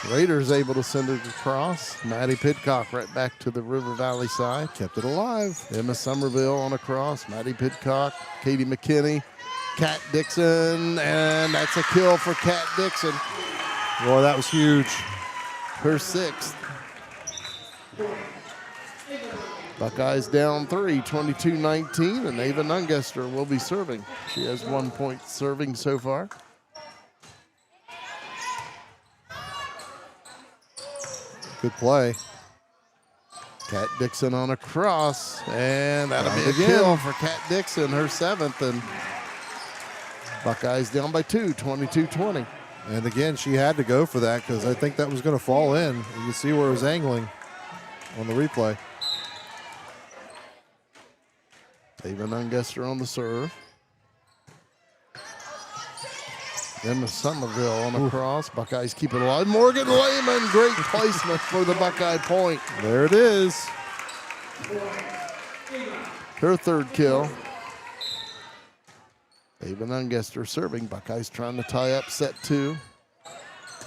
Raiders able to send it across. Maddie Pidcock right back to the River Valley side. Kept it alive. Emma Somerville on across. Maddie Pidcock, Katie McKinney, Kat Dixon, and that's a kill for Kat Dixon. Boy, that was huge. Her 6th. Buckeyes down 3, 22-19, and Ava Nungester will be serving. She has 1 point serving so far. Good play. Kat Dixon on a cross, and that'll be a Again. kill for Kat Dixon, her 7th, and Buckeyes down by 2, 22-20. And again, she had to go for that because I think that was going to fall in. You can see where it was angling on the replay. Ava Nungester on the serve. Emma Somerville on a cross. Buckeyes keep it alive. Morgan Lehman, great placement for the Buckeye point. There it is. Her 3rd kill. Ava Nungester serving. Buckeyes trying to tie up set 2.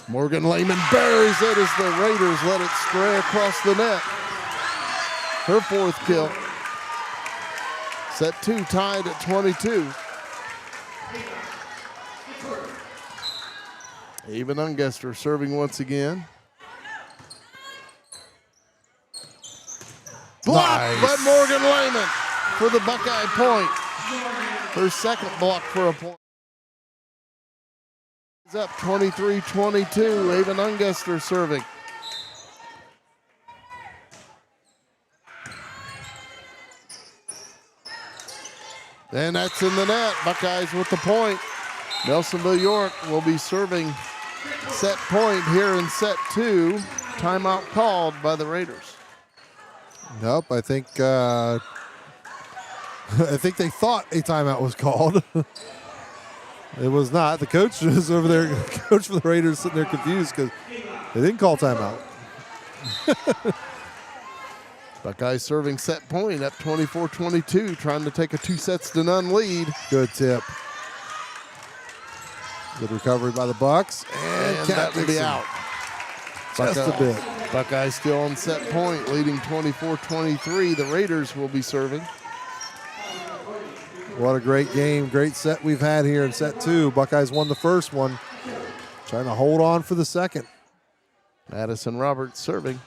Morgan Lehman buries it as the Raiders let it stray across the net. Her 4th kill. Set 2 tied at 22. Ava Nungester serving once again. Blocked by Morgan Lehman for the Buckeye point. Her 2nd block for a point. It's up 23-22. Ava Nungester serving. And that's in the net. Buckeyes with the point. Nelsonville-York will be serving set point here in set 2. Timeout called by the Raiders. Nope, I think they thought a timeout was called. It was not. The coach was over there. Coach for the Raiders sitting there confused because they didn't call timeout. Buckeyes serving set point up 24-22, trying to take a 2-0 lead. Good tip. Good recovery by the Bucks. And that will be out. Just a bit. Buckeyes still on set point, leading 24-23. The Raiders will be serving. What a great game, great set we've had here in set 2. Buckeyes won the first one, trying to hold on for the second. Madison Roberts serving.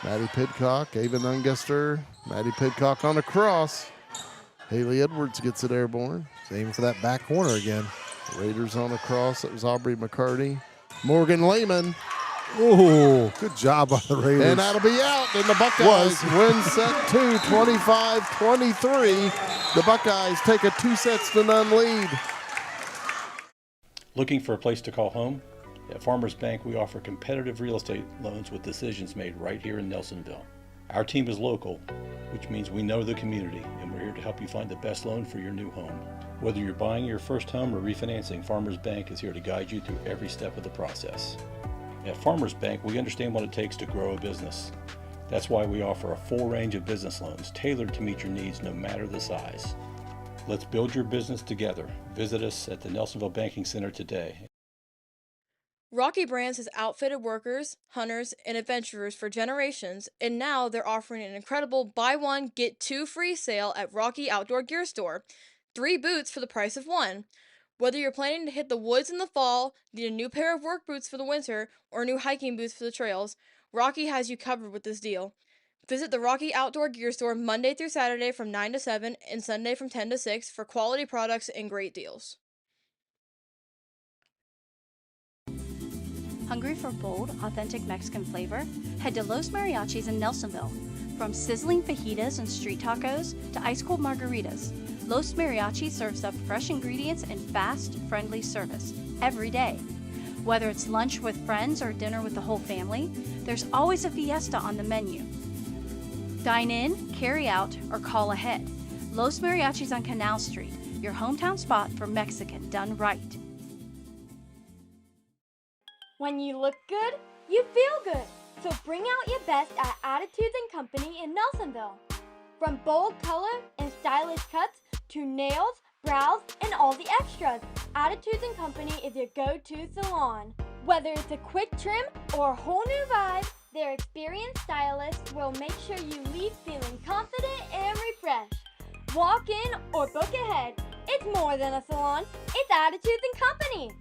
Maddie Pidcock, Ava Nungester, Maddie Pidcock on a cross. Haley Edwards gets it airborne. Aiming for that back corner again. Raiders on a cross. That was Aubrey McCarty. Morgan Lehman. Oh, good job by the Raiders. And that'll be out. And the Buckeyes win set 2, 25-23. The Buckeyes take a 2-0 lead. Looking for a place to call home? At Farmers Bank, we offer competitive real estate loans with decisions made right here in Nelsonville. Our team is local, which means we know the community, and we're here to help you find the best loan for your new home. Whether you're buying your first home or refinancing, Farmers Bank is here to guide you through every step of the process. At Farmers Bank, we understand what it takes to grow a business. That's why we offer a full range of business loans tailored to meet your needs no matter the size. Let's build your business together. Visit us at the Nelsonville Banking Center today. Rocky Brands has outfitted workers, hunters, and adventurers for generations, and now they're offering an incredible buy one, get two free sale at Rocky Outdoor Gear Store. 3 boots for the price of 1. Whether you're planning to hit the woods in the fall, need a new pair of work boots for the winter, or new hiking boots for the trails, Rocky has you covered with this deal. Visit the Rocky Outdoor Gear Store Monday through Saturday from 9 to 7 and Sunday from 10 to 6 for quality products and great deals. Hungry for bold, authentic Mexican flavor? Head to Los Mariachis in Nelsonville. From sizzling fajitas and street tacos to ice-cold margaritas, Los Mariachis serves up fresh ingredients and fast, friendly service every day. Whether it's lunch with friends or dinner with the whole family, there's always a fiesta on the menu. Dine in, carry out, or call ahead. Los Mariachis on Canal Street, your hometown spot for Mexican done right. When you look good, you feel good. So bring out your best at Attitudes & Company in Nelsonville. From bold color and stylish cuts to nails, brows, and all the extras, Attitudes & Company is your go-to salon. Whether it's a quick trim or a whole new vibe, their experienced stylists will make sure you leave feeling confident and refreshed. Walk in or book ahead. It's more than a salon, it's Attitudes & Company.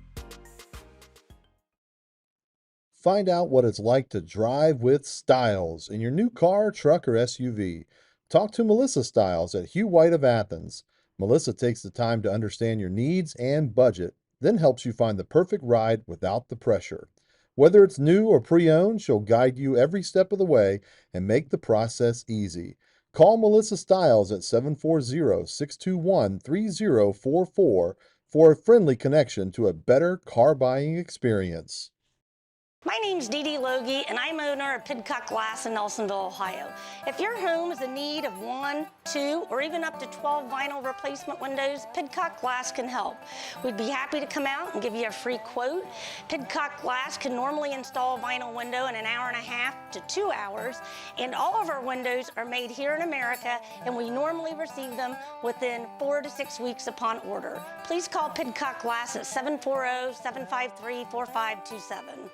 Find out what it's like to drive with Stiles in your new car, truck, or SUV. Talk to Melissa Stiles at Hugh White of Athens. Melissa takes the time to understand your needs and budget, then helps you find the perfect ride without the pressure. Whether it's new or pre-owned, she'll guide you every step of the way and make the process easy. Call Melissa Stiles at 740-621-3044 for a friendly connection to a better car buying experience. My name's Loge, and I'm owner of Pidcock Glass in Nelsonville, Ohio. If your home is in need of 1, 2, or even up to 12 vinyl replacement windows, Pidcock Glass can help. We'd be happy to come out and give you a free quote. Pidcock Glass can normally install a vinyl window in an hour and a half to 2 hours, and all of our windows are made here in America, and we normally receive them within 4 to 6 weeks upon order. Please call Pidcock Glass at 740-753-4527.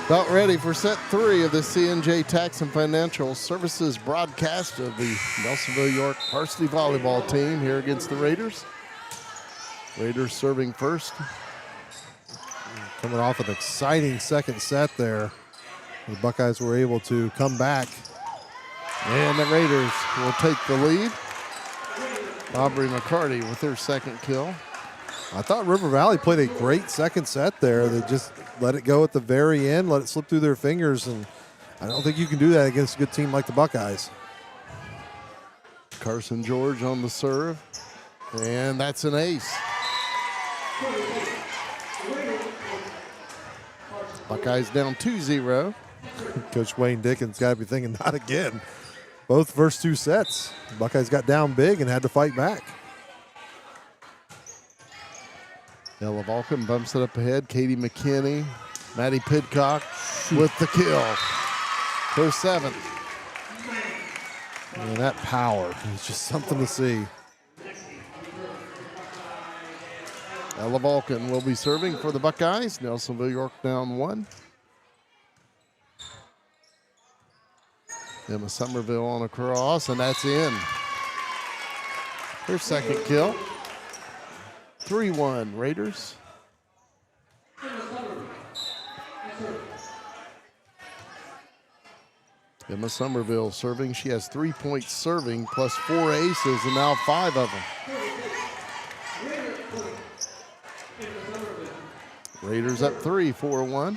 About ready for set 3 of the C&J Tax and Financial Services broadcast of the Nelsonville-York varsity volleyball team here against the Raiders. Raiders serving first. Coming off an exciting second set there. The Buckeyes were able to come back. And the Raiders will take the lead. Aubrey McCarty with her second kill. I thought River Valley played a great second set there. They just let it go at the very end, let it slip through their fingers, and I don't think you can do that against a good team like the Buckeyes. Carson George on the serve, and that's an ace. Buckeyes down 2-0. Coach Wayne Dickens got to be thinking, not again. Both first 2 sets, the Buckeyes got down big and had to fight back. Ella Vulcan bumps it up ahead. Katie McKinney, Maddie Pidcock with the kill. Her 7th. And that power is just something to see. Ella Vulcan will be serving for the Buckeyes. Nelsonville-York down 1. Emma Somerville on a cross, and that's in. Her second kill. 3-1 Raiders. Emma Somerville serving. She has 3 points serving plus 4 aces and now 5 of them. Raiders up 3, 4-1.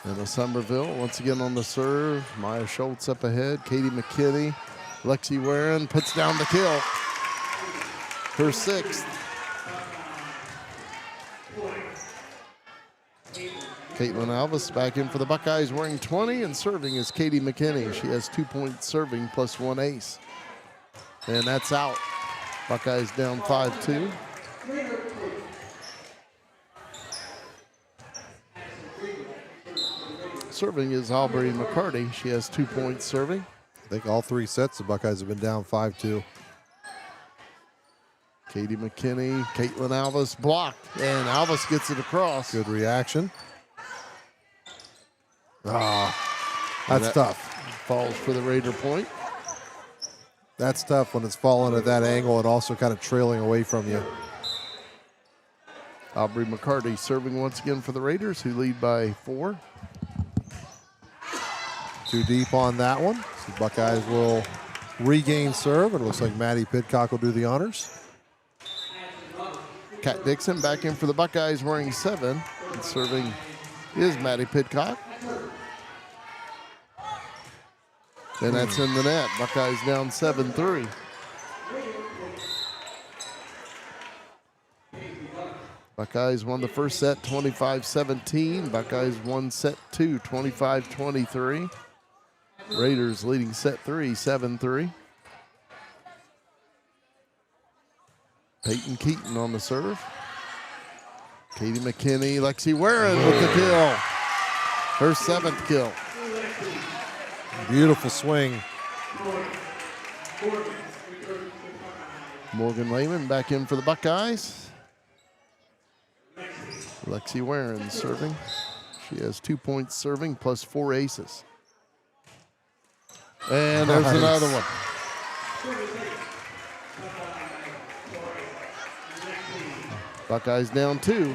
Emma Somerville once again on the serve. Maya Schultz up ahead. Katie McKinney. Lexi Warren puts down the kill. Her 6th. Caitlin Alvis back in for the Buckeyes wearing 20, and serving is Katie McKinney. She has 2 points serving plus 1 ace. And that's out. Buckeyes down 5-2. Serving is Aubrey McCarty. She has 2 points serving. I think all 3 sets the Buckeyes have been down 5-2. Katie McKinney, Caitlin Alvis blocked, and Alvis gets it across. Good reaction. That's tough. Falls for the Raider point. That's tough when it's falling at that angle and also kind of trailing away from you. Aubrey McCarty serving once again for the Raiders, who lead by 4. Too deep on that one. So Buckeyes will regain serve, and it looks like Maddie Pidcock will do the honors. Kat Dixon back in for the Buckeyes wearing 7. And serving is Maddie Pidcock. And that's in the net. Buckeyes down 7-3. Buckeyes won the first set 25-17. Buckeyes won set 2 25-23. Raiders leading set 3 7-3. Peyton Keaton on the serve. Katie McKinney, Lexi Warren with the kill. Her 7th kill. Beautiful swing. Morgan Lehman back in for the Buckeyes. Lexi Warren serving. She has 2 points serving plus 4 aces. And there's another one. Buckeyes down 2.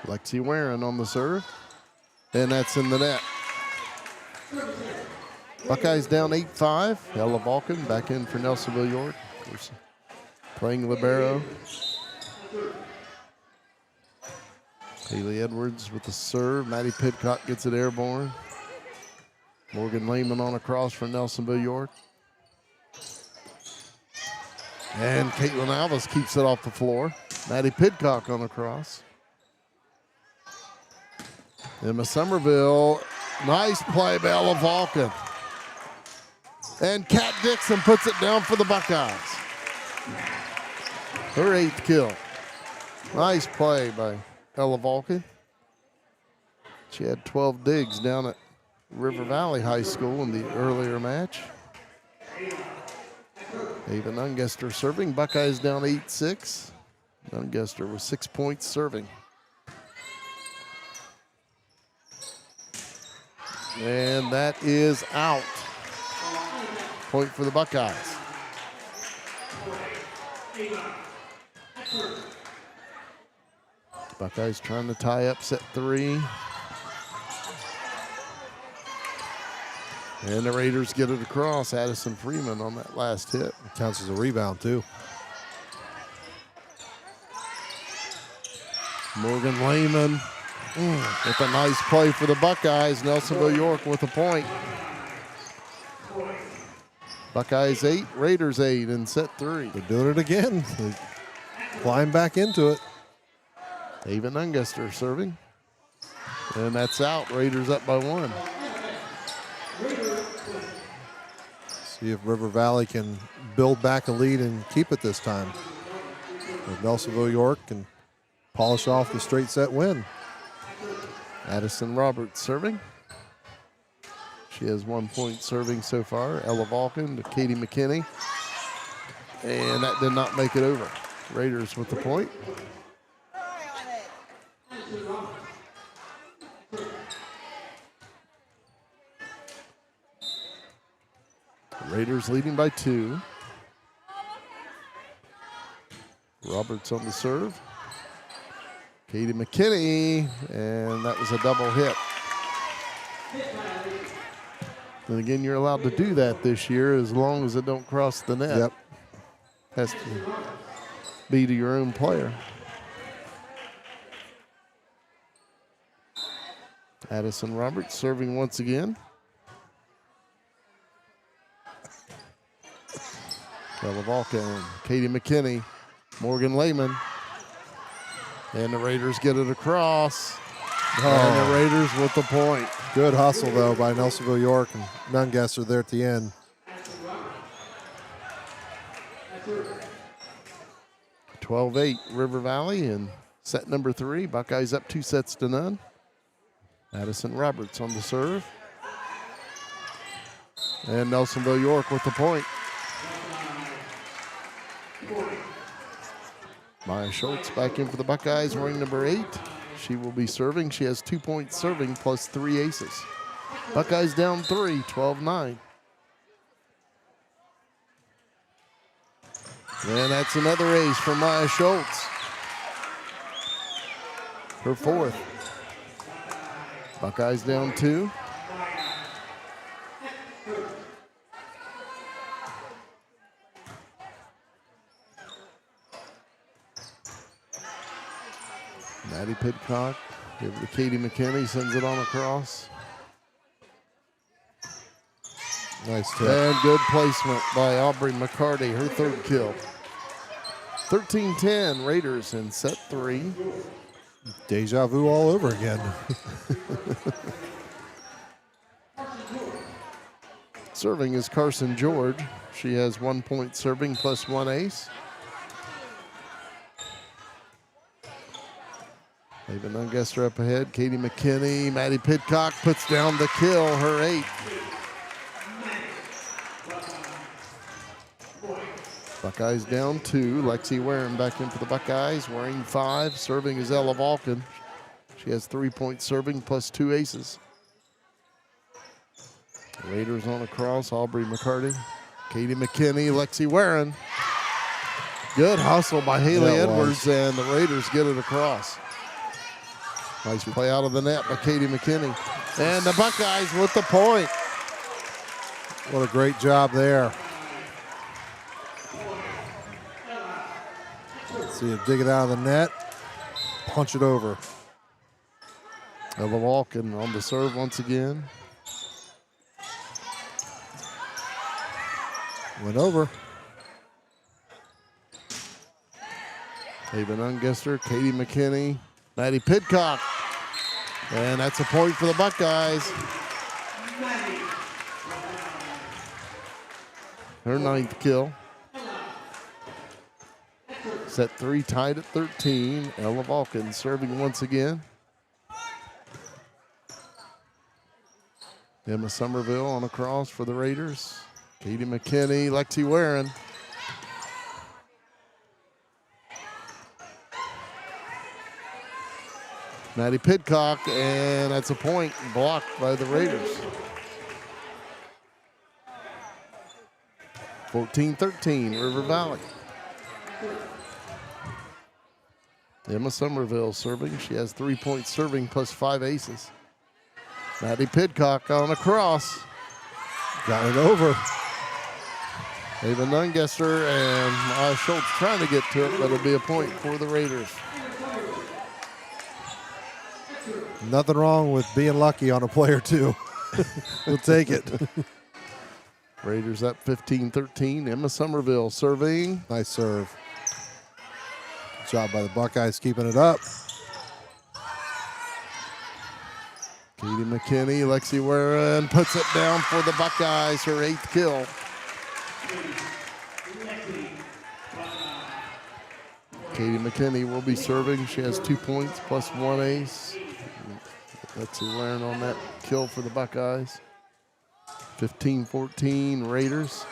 Lexi Warren on the serve. And that's in the net. Buckeyes down 8-5. Ella Vulcan back in for Nelsonville-York. Of course, playing libero. Haley Edwards with the serve. Maddie Pidcock gets it airborne. Morgan Lehman on a cross for Nelsonville-York. And Caitlin Alvis keeps it off the floor. Maddie Pidcock on a cross. Emma Somerville, nice play by Ella Vulcan. And Kat Dixon puts it down for the Buckeyes. Her 8th kill. Nice play by Ella Vulcan. She had 12 digs down at River Valley High School in the earlier match. Ava Nungester serving. Buckeyes down 8-6. Nungester with 6 points serving. And that is out. Point for the Buckeyes. Buckeyes trying to tie up set 3. And the Raiders get it across. Addison Freeman on that last hit. It counts as a rebound, too. Morgan Lehman with a nice play for the Buckeyes. Nelsonville-York with a point. Buckeyes 8, Raiders 8 in set 3. They're doing it again. They climb back into it. Ava Nungester serving. And that's out. Raiders up by 1. See if River Valley can build back a lead and keep it this time. If Nelsonville-York can polish off the straight set win. Addison Roberts serving. She has 1 point serving so far. Ella Vulcan to Katie McKinney. And that did not make it over. Raiders with the point. Raiders leading by 2. Roberts on the serve. Katie McKinney, and that was a double hit. And again, you're allowed to do that this year as long as it don't cross the net. Yep. Has to be to your own player. Addison Roberts serving once again. Ella Vulcan, Katie McKinney, Morgan Lehman. And the Raiders get it across. And the Raiders with the point. Good hustle, though, by Nelsonville-York and Nungesser there at the end. 12-8 River Valley in set number 3. Buckeyes up 2-0. Madison Roberts on the serve. And Nelsonville-York with the point. Maya Schultz back in for the Buckeyes, wearing number 8. She will be serving. She has 2 points serving plus 3 aces. Buckeyes down 3, 12-9. And that's another ace for Maya Schultz. Her 4th. Buckeyes down 2. Maddie Pidcock, give it to Katie McKinney, sends it on across. Nice tip. And good placement by Aubrey McCarty, her 3rd kill. 13-10 Raiders in set 3. Deja vu all over again. Serving is Carson George. She has 1 point serving plus 1 ace. Even Nungesser up ahead. Katie McKinney. Maddie Pidcock puts down the kill, her 8th. Buckeyes down 2. Lexi Warren back in for the Buckeyes, wearing 5. Serving is Ella Vulcan. She has 3 points serving plus 2 aces. Raiders on a cross. Aubrey McCarty. Katie McKinney. Lexi Warren. Good hustle by Haley Edwards, and the Raiders get it across. Nice play out of the net by Katie McKinney. And the Buckeyes with the point. What a great job there. Let's see it, dig it out of the net, punch it over. Ella Vulcan on the serve once again. Went over. Haven Ungester, Katie McKinney, Maddie Pidcock. And that's a point for the Buckeyes. Her 9th kill. Set 3 tied at 13. Ella Vulcan serving once again. Emma Somerville on a cross for the Raiders. Katie McKinney, Lexi Warren. Maddie Pidcock, and that's a point blocked by the Raiders. 14-13, River Valley. Emma Somerville serving. She has 3 points serving plus 5 aces. Maddie Pidcock on a cross. Got it over. Ava Nungesser and Schultz trying to get to it, but it'll be a point for the Raiders. Nothing wrong with being lucky on a play or two. We'll take it. Raiders up 15-13. Emma Somerville serving. Nice serve. Good job by the Buckeyes keeping it up. Katie McKinney, Lexi Warren puts it down for the Buckeyes, her 8th kill. Katie McKinney will be serving. She has 2 points plus 1 ace. Lexi Warren on that kill for the Buckeyes. 15-14 Raiders.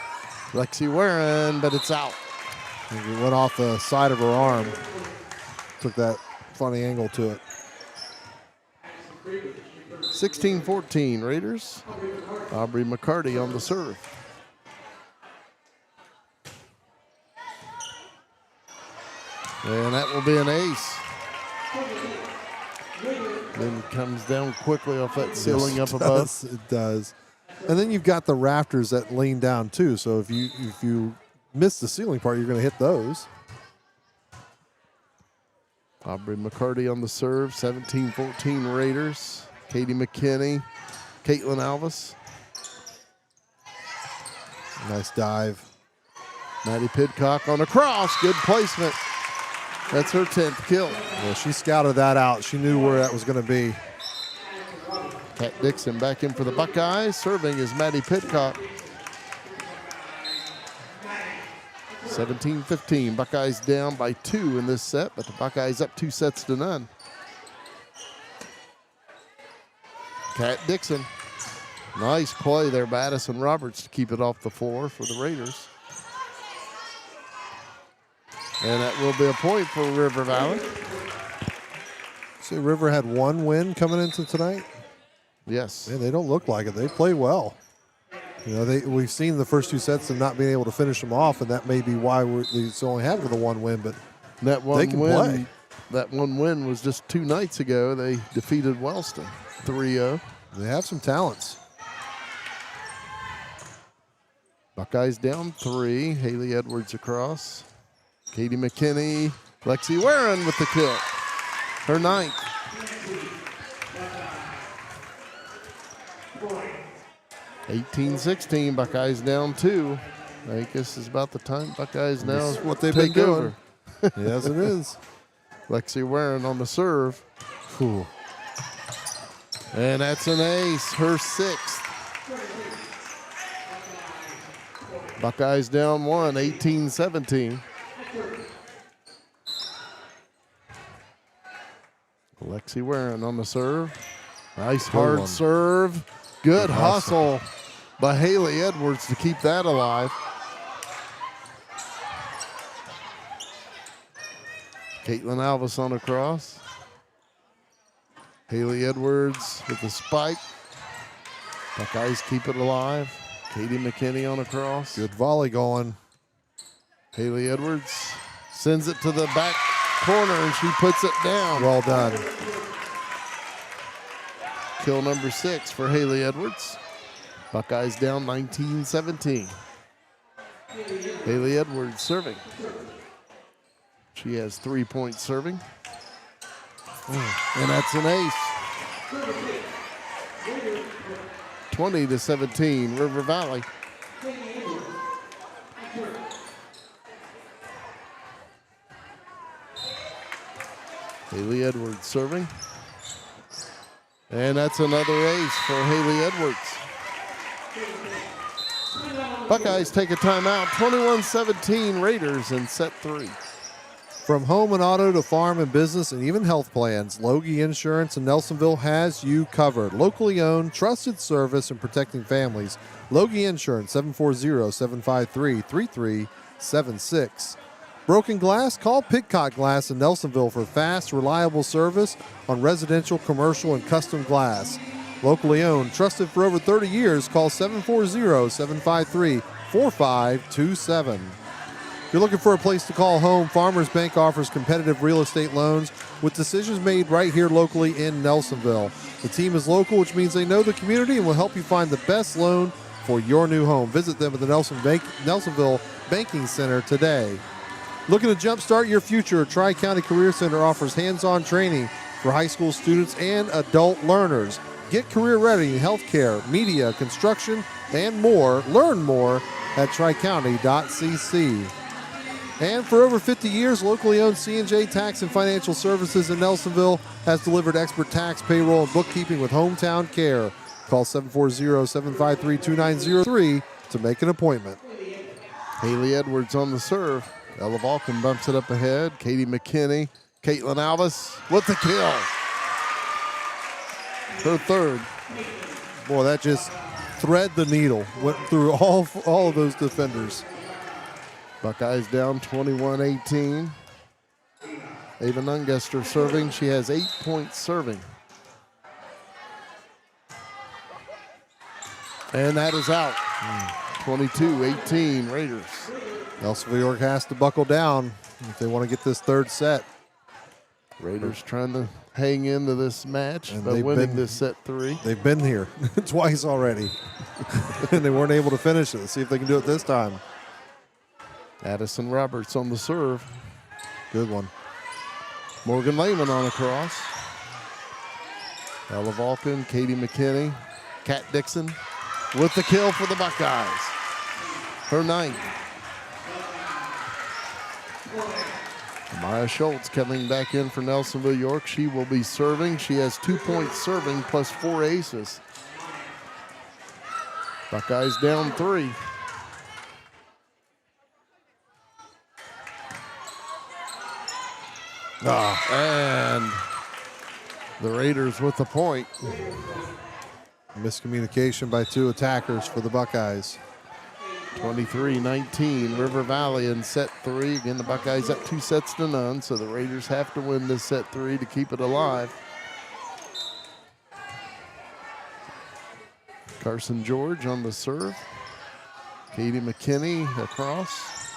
Lexi Warren, but it's out. It went off the side of her arm. Took that funny angle to it. 16-14 Raiders. Aubrey McCarty on the serve. And that will be an ace. Then comes down quickly off that ceiling Yes, up above. It does. And then you've got the rafters that lean down too. So if you miss the ceiling part, you're going to hit those. Aubrey McCarty on the serve. 17-14 Raiders. Katie McKinney, Caitlin Alvis. Nice dive. Maddie Pidcock on a cross. Good placement. That's her 10th kill. Yeah, she scouted that out. She knew where that was going to be. Kat Dixon back in for the Buckeyes. Serving is Maddie Pidcock. 17-15. Buckeyes down by 2 in this set, but the Buckeyes up 2-0. Kat Dixon. Nice play there by Addison Roberts to keep it off the floor for the Raiders. And that will be a point for River Valley. See, River had 1 win coming into tonight. Yes. Yeah, they don't look like it. They play well. You know, we've seen the first 2 sets of not being able to finish them off, and that may be why they only have the 1 win. But that one they can win, play. That 1 win was just 2 nights ago. They defeated Wellston 3-0. They have some talents. Buckeyes down 3. Haley Edwards across. Katie McKinney. Lexi Warren with the kill. Her 9th. (18-16). Buckeyes down 2. I guess it's about the time Buckeyes now That's what they've been doing. Yes, it is. Lexi Warren on the serve. Cool. And that's an ace, her 6th. Buckeyes down 1, 18-17. Lexi Warren on the serve. Nice hard serve. Good hustle by Haley Edwards to keep that alive. Caitlin Alvis on a cross. Haley Edwards with the spike. Buckeyes keep it alive. Katie McKinney on a cross. Good volley going. Haley Edwards sends it to the back corner and she puts it down. Well done. Kill number 6 for Haley Edwards. Buckeyes down 19-17. Haley Edwards serving. She has 3 points serving. And that's an ace. 20-17, River Valley. Haley Edwards serving. And that's another ace for Haley Edwards. Buckeyes take a timeout, 21-17 Raiders in set 3. From home and auto to farm and business and even health plans, Loge Insurance in Nelsonville has you covered. Locally owned, trusted service in protecting families. Loge Insurance, 740-753-3376. Broken glass? Call Pidcock Glass in Nelsonville for fast, reliable service on residential, commercial, and custom glass. Locally owned, trusted for over 30 years. Call 740-753-4527. If you're looking for a place to call home, Farmers Bank offers competitive real estate loans with decisions made right here locally in Nelsonville. The team is local, which means they know the community and will help you find the best loan for your new home. Visit them at the Nelsonville Banking Center today. Looking to jumpstart your future, Tri-County Career Center offers hands-on training for high school students and adult learners. Get career ready in healthcare, media, construction, and more. Learn more at tricounty.cc. And for over 50 years, locally owned C&J Tax and Financial Services in Nelsonville has delivered expert tax, payroll, and bookkeeping with hometown care. Call 740-753-2903 to make an appointment. Haley Edwards on the serve. Ella Vulcan bumps it up ahead. Katie McKinney. Caitlin Alvis with the kill. Her 3rd. Boy, that just thread the needle. Went through all of those defenders. Buckeyes down 21-18. Ava Nungester serving. She has 8 points serving. And that is out. 22-18 Raiders. Nelsonville-York has to buckle down if they want to get this 3rd set. Raiders trying to hang into this match by winning this set 3. They've been here twice already, and they weren't able to finish it. Let's see if they can do it this time. Addison Roberts on the serve. Good one. Morgan Lehman on a cross. Ella Vulcan, Katie McKinney, Kat Dixon with the kill for the Buckeyes. Her 9th. Maya Schultz coming back in for Nelsonville-York. She will be serving. She has 2 points serving plus 4 aces. Buckeyes down 3. And the Raiders with the point. Miscommunication by 2 attackers for the Buckeyes. 23-19, River Valley in set 3. Again, the Buckeyes up 2 sets to none, so the Raiders have to win this set 3 to keep it alive. Carson George on the serve. Katie McKinney across.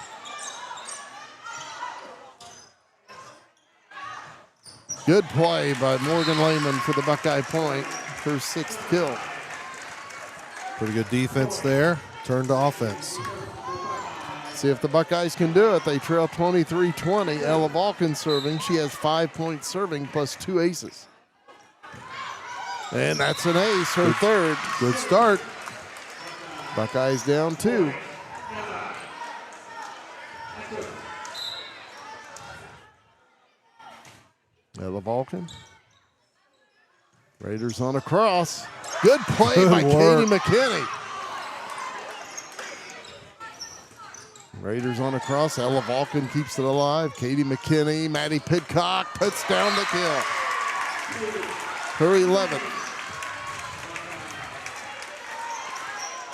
Good play by Morgan Lehman for the Buckeye point. Her 6th kill. Pretty good defense there. Turn to offense. See if the Buckeyes can do it. They trail 23-20. Ella Vulcan serving. She has 5 points serving plus 2 aces. And that's an ace, her third. Good start. Buckeyes down 2. Ella Vulcan. Raiders on a cross. Good play Good by work. Katie McKinney. Raiders on a cross. Ella Vulcan keeps it alive. Katie McKinney, Maddie Pidcock puts down the kill. Her 11th.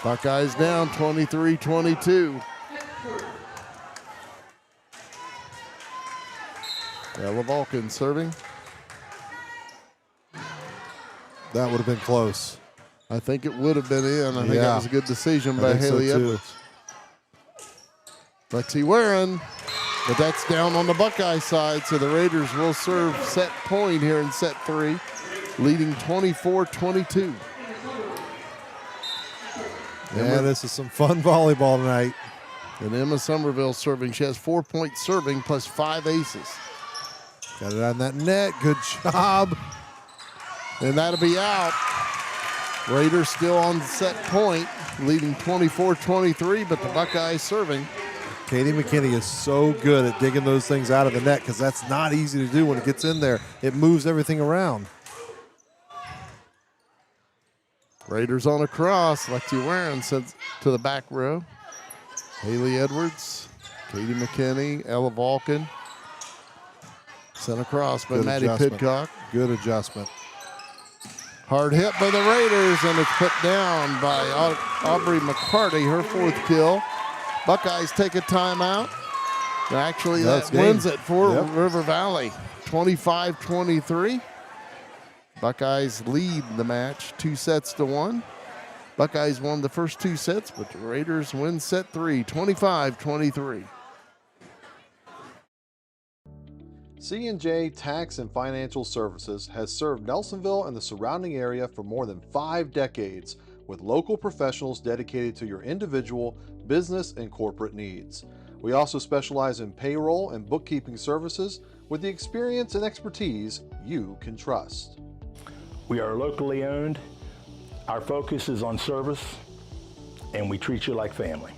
Buckeyes down 23-22. Ella Vulcan serving. That would have been close. I think it would have been in. I think that was a good decision by Haley Edwards. Lexi Warren, but that's down on the Buckeye side, so the Raiders will serve set point here in set 3, leading 24-22. Yeah, this is some fun volleyball tonight. And Emma Somerville serving. She has 4 points serving plus 5 aces. Got it on that net. Good job. And that'll be out. Raiders still on set point, leading 24-23, but the Buckeyes serving. Katie McKinney is so good at digging those things out of the net because that's not easy to do when it gets in there. It moves everything around. Raiders on a cross. Lexi Warren sends to the back row. Haley Edwards, Katie McKinney, Ella Vulcan. Sent across by Maddie Pidcock. Good adjustment. Hard hit by the Raiders, and it's put down by Aubrey McCarty, her 4th kill. Buckeyes take a timeout. Actually, that wins it for River Valley, 25-23. Buckeyes lead the match 2 sets to 1. Buckeyes won the first 2 sets, but the Raiders win set 3, 25-23. C&J Tax and Financial Services has served Nelsonville and the surrounding area for more than 5 decades with local professionals dedicated to your individual, business, and corporate needs. We also specialize in payroll and bookkeeping services with the experience and expertise you can trust. We are locally owned. Our focus is on service, and we treat you like family.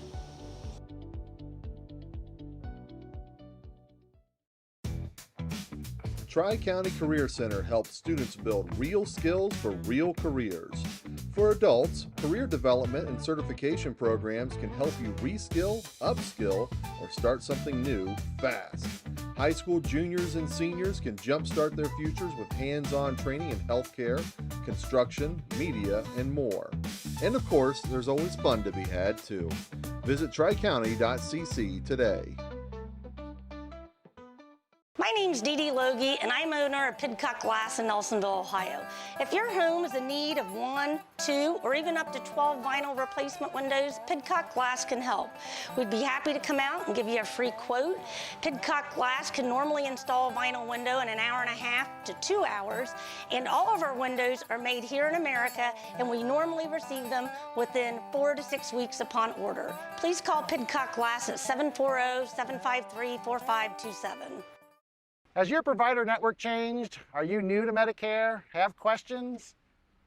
Tri-County Career Center helps students build real skills for real careers. For adults, career development and certification programs can help you reskill, upskill, or start something new fast. High school juniors and seniors can jumpstart their futures with hands-on training in healthcare, construction, media, and more. And of course, there's always fun to be had too. Visit tricounty.cc today. My name's Dee Dee Loge, and I'm owner of Pidcock Glass in Nelsonville, Ohio. If your home is in need of 1, 2, or even up to 12 vinyl replacement windows, Pidcock Glass can help. We'd be happy to come out and give you a free quote. Pidcock Glass can normally install a vinyl window in 1.5 hours to 2 hours, and all of our windows are made here in America, and we normally receive them within 4 to 6 weeks upon order. Please call Pidcock Glass at 740-753-4527. Has your provider network changed? Are you new to Medicare? Have questions?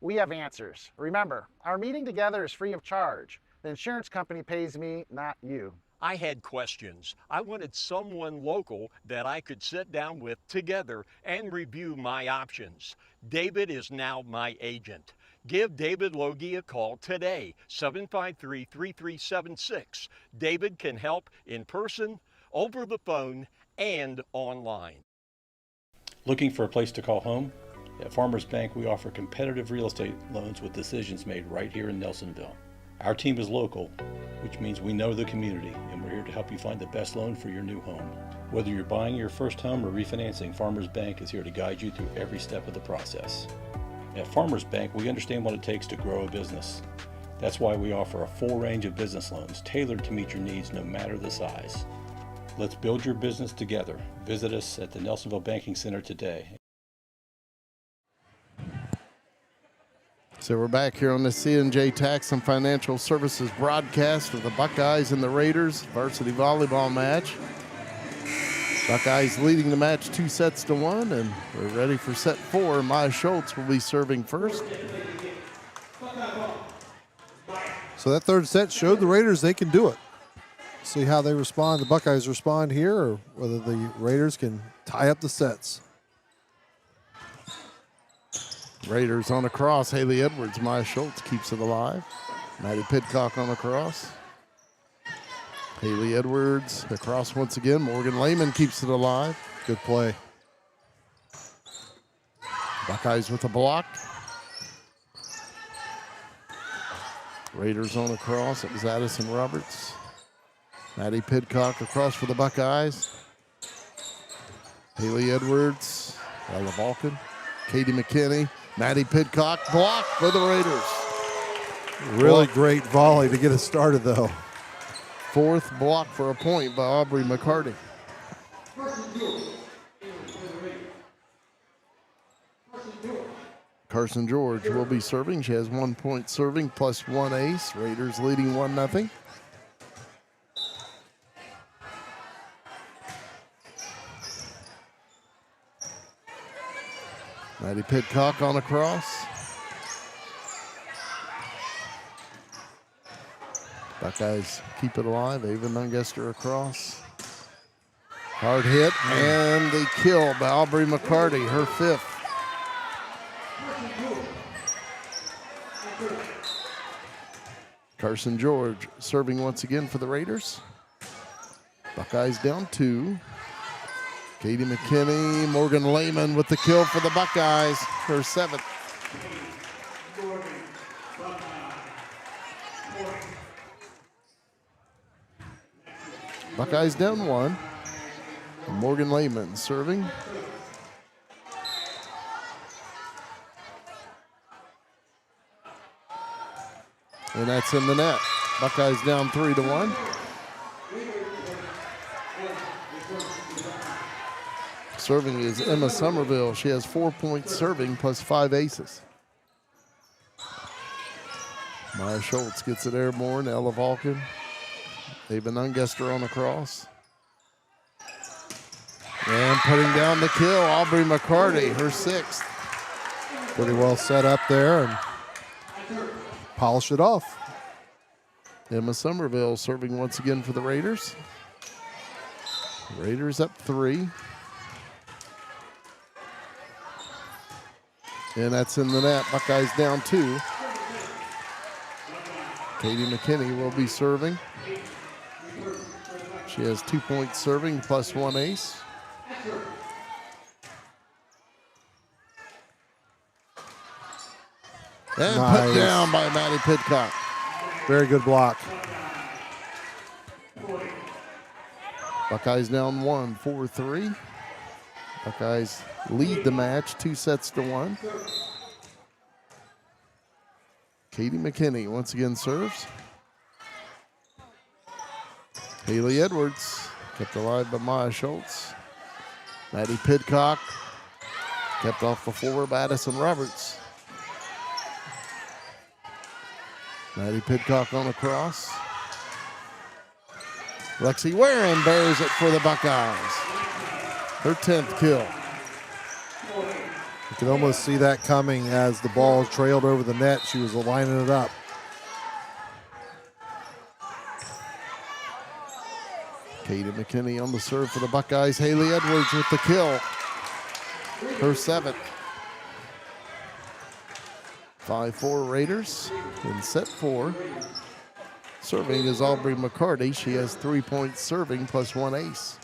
We have answers. Remember, our meeting together is free of charge. The insurance company pays me, not you. I had questions. I wanted someone local that I could sit down with together and review my options. David is now my agent. Give David Loge a call today, 753-3376. David can help in person, over the phone, and online. Looking for a place to call home? At Farmers Bank, we offer competitive real estate loans with decisions made right here in Nelsonville. Our team is local, which means we know the community, and we're here to help you find the best loan for your new home. Whether you're buying your first home or refinancing, Farmers Bank is here to guide you through every step of the process. At Farmers Bank, we understand what it takes to grow a business. That's why we offer a full range of business loans tailored to meet your needs no matter the size. Let's build your business together. Visit us at the Nelsonville Banking Center today. So we're back here on the C&J Tax and Financial Services broadcast of the Buckeyes and the Raiders varsity volleyball match. Buckeyes leading the match 2-1, and we're ready for set 4. Maya Schultz will be serving first. So that third set showed the Raiders they can do it. See how they respond, the Buckeyes respond here, or whether the Raiders can tie up the sets. Raiders on a cross. Haley Edwards, Maya Schultz keeps it alive. Maddie Pidcock on a cross. Haley Edwards across once again. Morgan Lehman keeps it alive. Good play. Buckeyes with a block. Raiders on a cross. It was Addison Roberts. Maddie Pidcock across for the Buckeyes. Haley Edwards. Ella Balkan. Katie McKinney. Maddie Pidcock blocked for the Raiders. Really great volley to get us started, though. Fourth block for a point by Aubrey McCarty. Carson George will be serving. She has 1 point serving plus 1 ace. Raiders leading 1-0. Maddie Pidcock on a cross. Buckeyes keep it alive. Ava Nungester across. Hard hit and the kill by Aubrey McCarty, her 5th. Carson George serving once again for the Raiders. Buckeyes down 2. Katie McKinney, Morgan Lehman with the kill for the Buckeyes, her 7th. Buckeyes down 1. Morgan Lehman serving. And that's in the net. Buckeyes down 3-1. Serving is Emma Somerville. She has 4 points serving plus 5 aces. Maya Schultz gets it airborne. Ella Vulcan. Ava Nungester on the cross. And putting down the kill, Aubrey McCarty, her 6th. Pretty well set up there and polish it off. Emma Somerville serving once again for the Raiders. Raiders up 3. And that's in the net. Buckeyes down 2. Katie McKinney will be serving. She has 2 points serving plus 1 ace. And nice. Put down by Maddie Pidcock. Very good block. Buckeyes down 1, 4-3. Buckeyes lead the match 2-1. Katie McKinney once again serves. Haley Edwards kept alive by Maya Schultz. Maddie Pidcock kept off the floor by Addison Roberts. Maddie Pidcock on a cross. Lexi Warren bears it for the Buckeyes. Her 10th kill. You can almost see that coming as the ball trailed over the net. She was lining it up. Katie McKinney on the serve for the Buckeyes. Haley Edwards with the kill. Her 7th. 5-4 Raiders in set 4. Serving is Aubrey McCarty. She has 3 points serving plus 1 ace.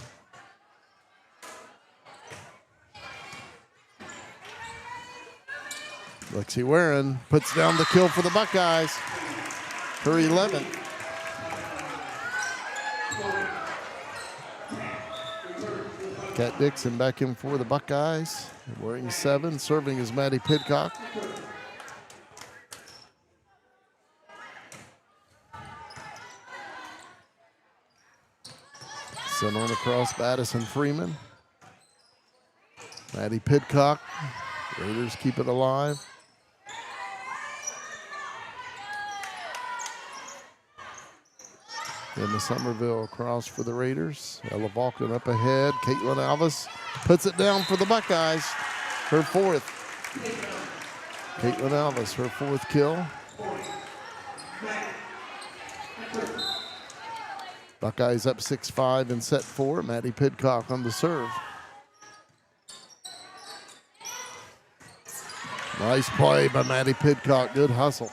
Lexi Warren puts down the kill for the Buckeyes. Her 11th. Kat Dixon back in for the Buckeyes. Wearing 7. Serving is Maddie Pidcock. Sent on across by Addison Freeman. Maddie Pidcock. Raiders keep it alive. Then the Somerville across for the Raiders. Ella Vulcan up ahead. Caitlin Alvis puts it down for the Buckeyes. Her 4th. Caitlin Alvis, her 4th kill. Buckeyes up 6-5 in set 4. Maddie Pidcock on the serve. Nice play by Maddie Pidcock. Good hustle.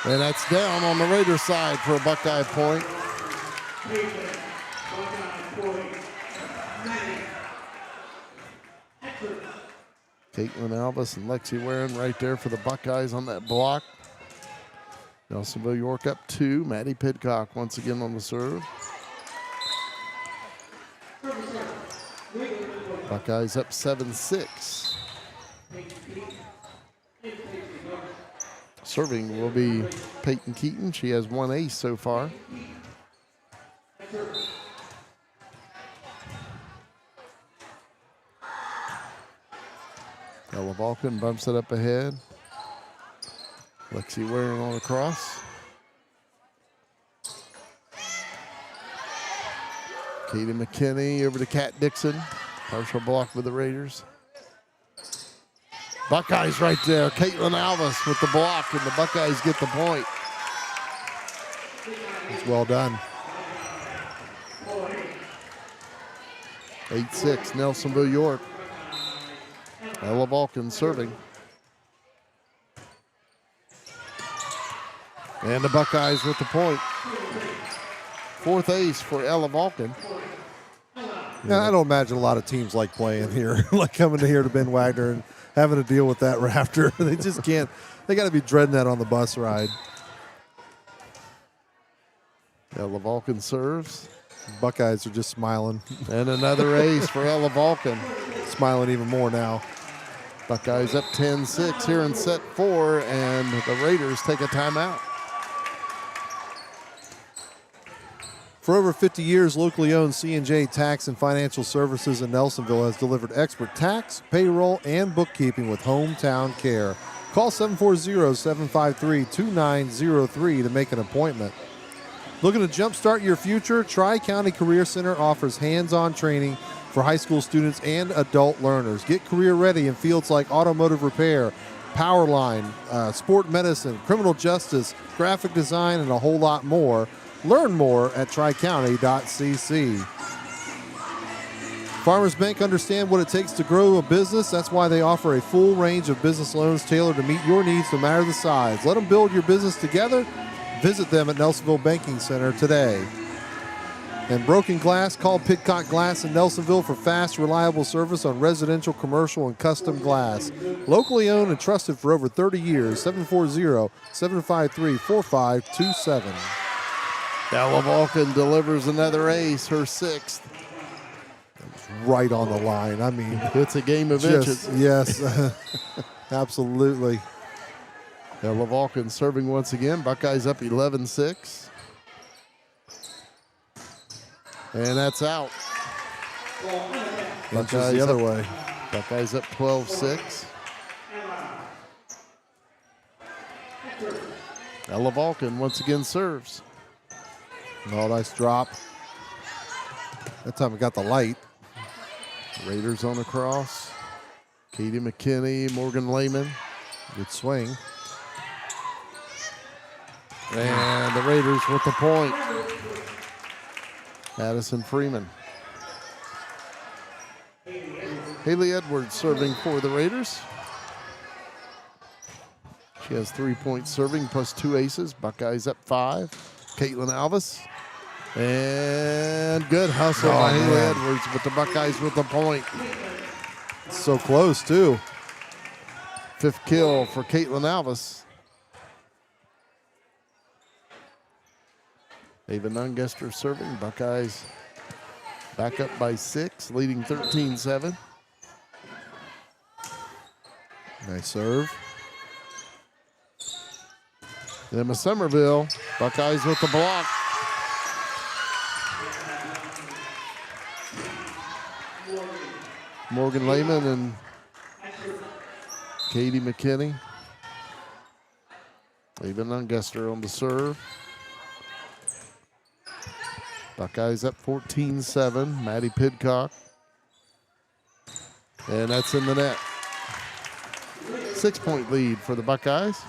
And that's down on the Raiders side for a Buckeye point. Caitlin Alvis and Lexi Warren right there for the Buckeyes on that block. Nelsonville-York up 2. Maddie Pidcock once again on the serve. Buckeyes up 7-6. Serving will be Peyton Keaton. She has 1 ace so far. Ella Vulcan bumps it up ahead. Lexi Warren on the cross. Katie McKinney over to Kat Dixon. Partial block with the Raiders. Buckeyes right there. Caitlin Alvis with the block, and the Buckeyes get the point. It's well done. 8-6, Nelsonville-York. Ella Vulcan serving. And the Buckeyes with the point. 4th ace for Ella Vulcan. Yeah, I don't imagine a lot of teams like playing here, like coming to here to Ben Wagner and having to deal with that rafter. They just can't. They got to be dreading that on the bus ride. Ella Vulcan serves. Buckeyes are just smiling. And another ace for Ella Vulcan. Smiling even more now. Buckeyes up 10-6 here in set 4, and the Raiders take a timeout. For over 50 years, locally owned C&J Tax and Financial Services in Nelsonville has delivered expert tax, payroll, and bookkeeping with hometown care. Call 740-753-2903 to make an appointment. Looking to jumpstart your future? Tri-County Career Center offers hands-on training for high school students and adult learners. Get career ready in fields like automotive repair, power line, sport medicine, criminal justice, graphic design, and a whole lot more. Learn more at tricounty.cc. Farmers Bank understand what it takes to grow a business. That's why they offer a full range of business loans tailored to meet your needs no matter the size. Let them build your business together. Visit them at Nelsonville Banking Center today. And broken glass, call Pidcock Glass in Nelsonville for fast, reliable service on residential, commercial, and custom glass. Locally owned and trusted for over 30 years. 740-753-4527. Ella Vulcan delivers another ace, her 6th. Right on the line. I mean, it's a game of inches. Yes, absolutely. Ella Vulcan serving once again. Buckeyes up 11-6. And that's out. Buckeyes the other way. Buckeyes up 12-6. Ella Vulcan once again serves. Oh, nice drop. That time it got the light. Raiders on the cross. Katie McKinney, Morgan Lehman. Good swing. And the Raiders with the point. Addison Freeman. Haley Edwards serving for the Raiders. She has 3 points serving plus 2 aces. Buckeyes up 5. Caitlin Alvis. And good hustle by Haley Edwards, but the Buckeyes with the point. So close, too. 5th kill for Caitlin Alvis. Ava Nungester serving. Buckeyes back up by 6, leading 13-7. Nice serve. Emma Somerville. Buckeyes with the block. Morgan Lehman and Katie McKinney. Ava Nungester on the serve. Buckeyes up 14-7. Maddie Pidcock. And that's in the net. 6-point lead for the Buckeyes.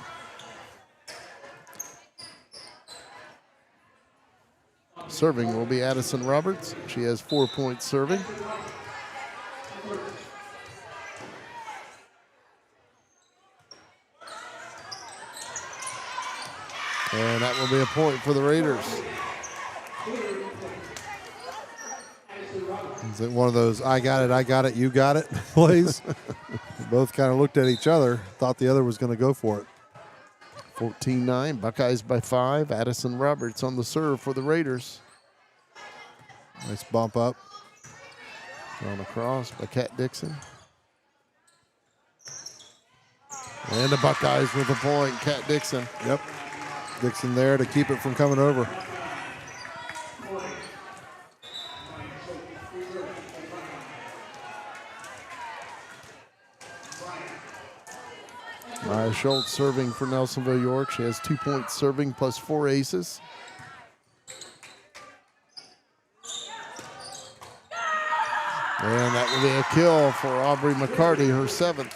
Serving will be Addison Roberts. She has 4 points serving. And that will be a point for the Raiders. Is it one of those I got it, you got it plays? Both kind of looked at each other, thought the other was going to go for it. 14-9, Buckeyes by 5. Addison Roberts on the serve for the Raiders. Nice bump up. On across by Kat Dixon. And the Buckeyes with a point, Kat Dixon. Yep. Dixon there to keep it from coming over. Maya Schultz serving for Nelsonville-York. She has 2 points serving plus 4 aces. And that will be a kill for Aubrey McCarty, her 7th.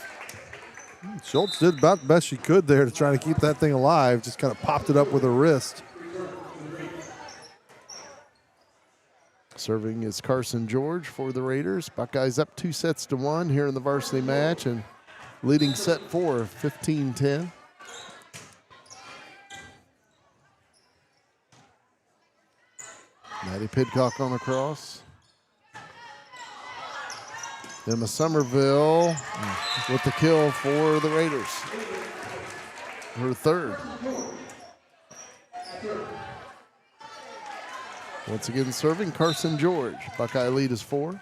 Schultz did about the best she could there to try to keep that thing alive. Just kind of popped it up with her wrist. Serving is Carson George for the Raiders. Buckeyes up 2-1 here in the varsity match and leading set 4, 15-10. Maddie Pidcock on the cross. Emma Somerville with the kill for the Raiders. Her 3rd. Once again serving Carson George. Buckeye lead is 4.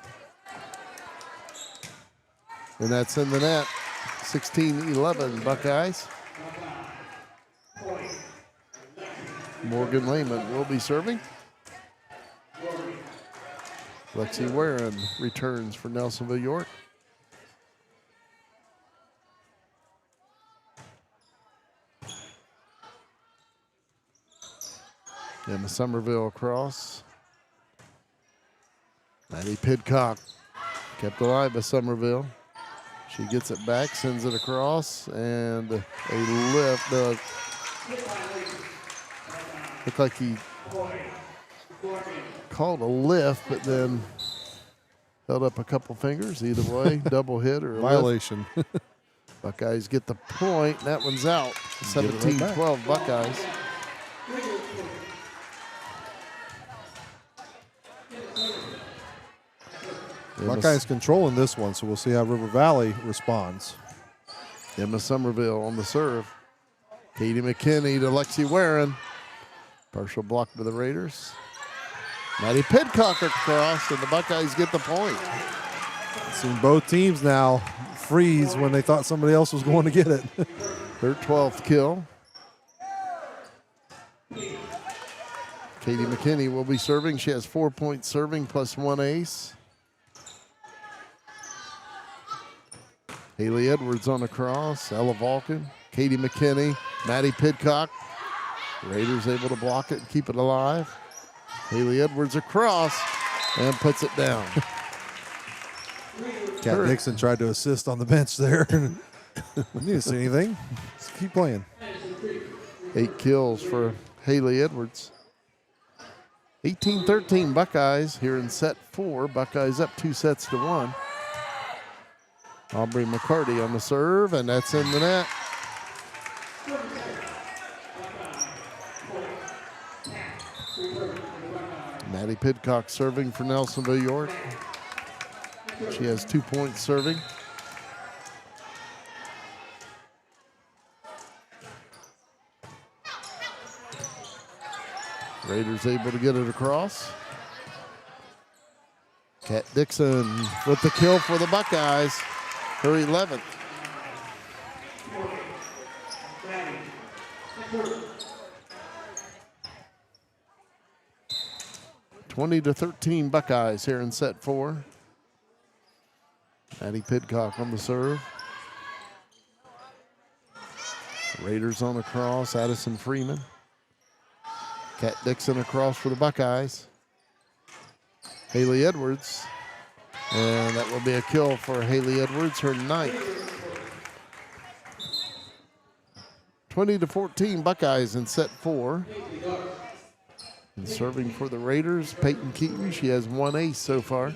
And that's in the net. 16-11 Buckeyes. Morgan Lehman will be serving. Lexi Warren returns for Nelsonville-York. Emma Somerville across. Maddie Pidcock kept alive by Somerville. She gets it back, sends it across, and a lift. Looked like he called a lift, but then held up a couple fingers. Either way, double hit or a violation. Buckeyes get the point. That one's out. 17-12 Buckeyes. Buckeyes controlling this one, so we'll see how River Valley responds. Emma Somerville on the serve. Katie McKinney to Lexi Warren. Partial block by the Raiders. Maddie Pidcock across, and the Buckeyes get the point. Seen both teams now freeze when they thought somebody else was going to get it. Her 12th kill. Katie McKinney will be serving. She has 4 points serving plus 1 ace. Haley Edwards on the cross. Ella Vulcan, Katie McKinney, Maddie Pidcock. Raiders able to block it and keep it alive. Haley Edwards across and puts it down. Kat Dixon tried to assist on the bench there. Didn't need to see anything. Just keep playing. 8 kills for Haley Edwards. 18-13 Buckeyes here in set 4. Buckeyes up 2-1. Aubrey McCarty on the serve, and that's in the net. Maddie Pidcock serving for Nelsonville-York. She has 2 points serving. Raiders able to get it across. Kat Dixon with the kill for the Buckeyes, her 11th. (20-13) Buckeyes here in set 4. Maddie Pidcock on the serve. Raiders on the cross, Addison Freeman. Kat Dixon across for the Buckeyes. Haley Edwards. And that will be a kill for Haley Edwards, her 9th. 20-14 Buckeyes in set 4. And serving for the Raiders, Peyton Keaton. She has 1 ace so far.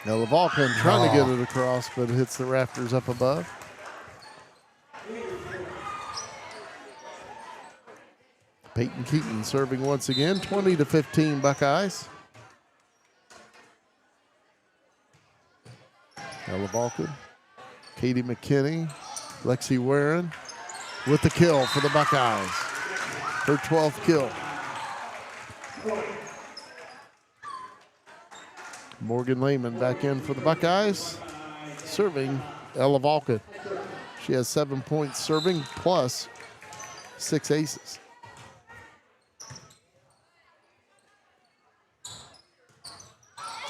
Now LaValkin trying to get it across, but it hits the rafters up above. Peyton Keaton serving once again, 20-15 Buckeyes. Now LaValkin, Katie McKinney, Lexi Warren with the kill for the Buckeyes. Her 12th kill. Morgan Lehman back in for the Buckeyes, serving Ella Valken. She has 7 points serving plus 6 aces.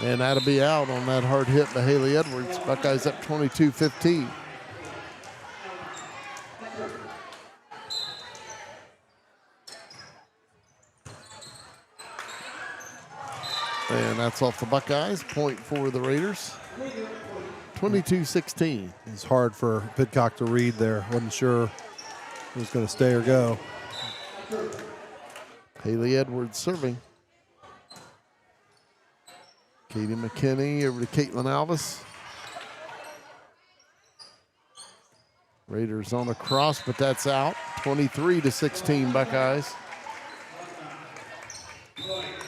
And that'll be out on that hard hit by Haley Edwards. Buckeyes up 22-15. And that's off the Buckeyes. Point for the Raiders. 22-16. It's hard for Pidcock to read there. Wasn't sure if it was going to stay or go. Haley Edwards serving. Katie McKinney over to Caitlin Alvis. Raiders on the cross, but that's out. 23-16 Buckeyes.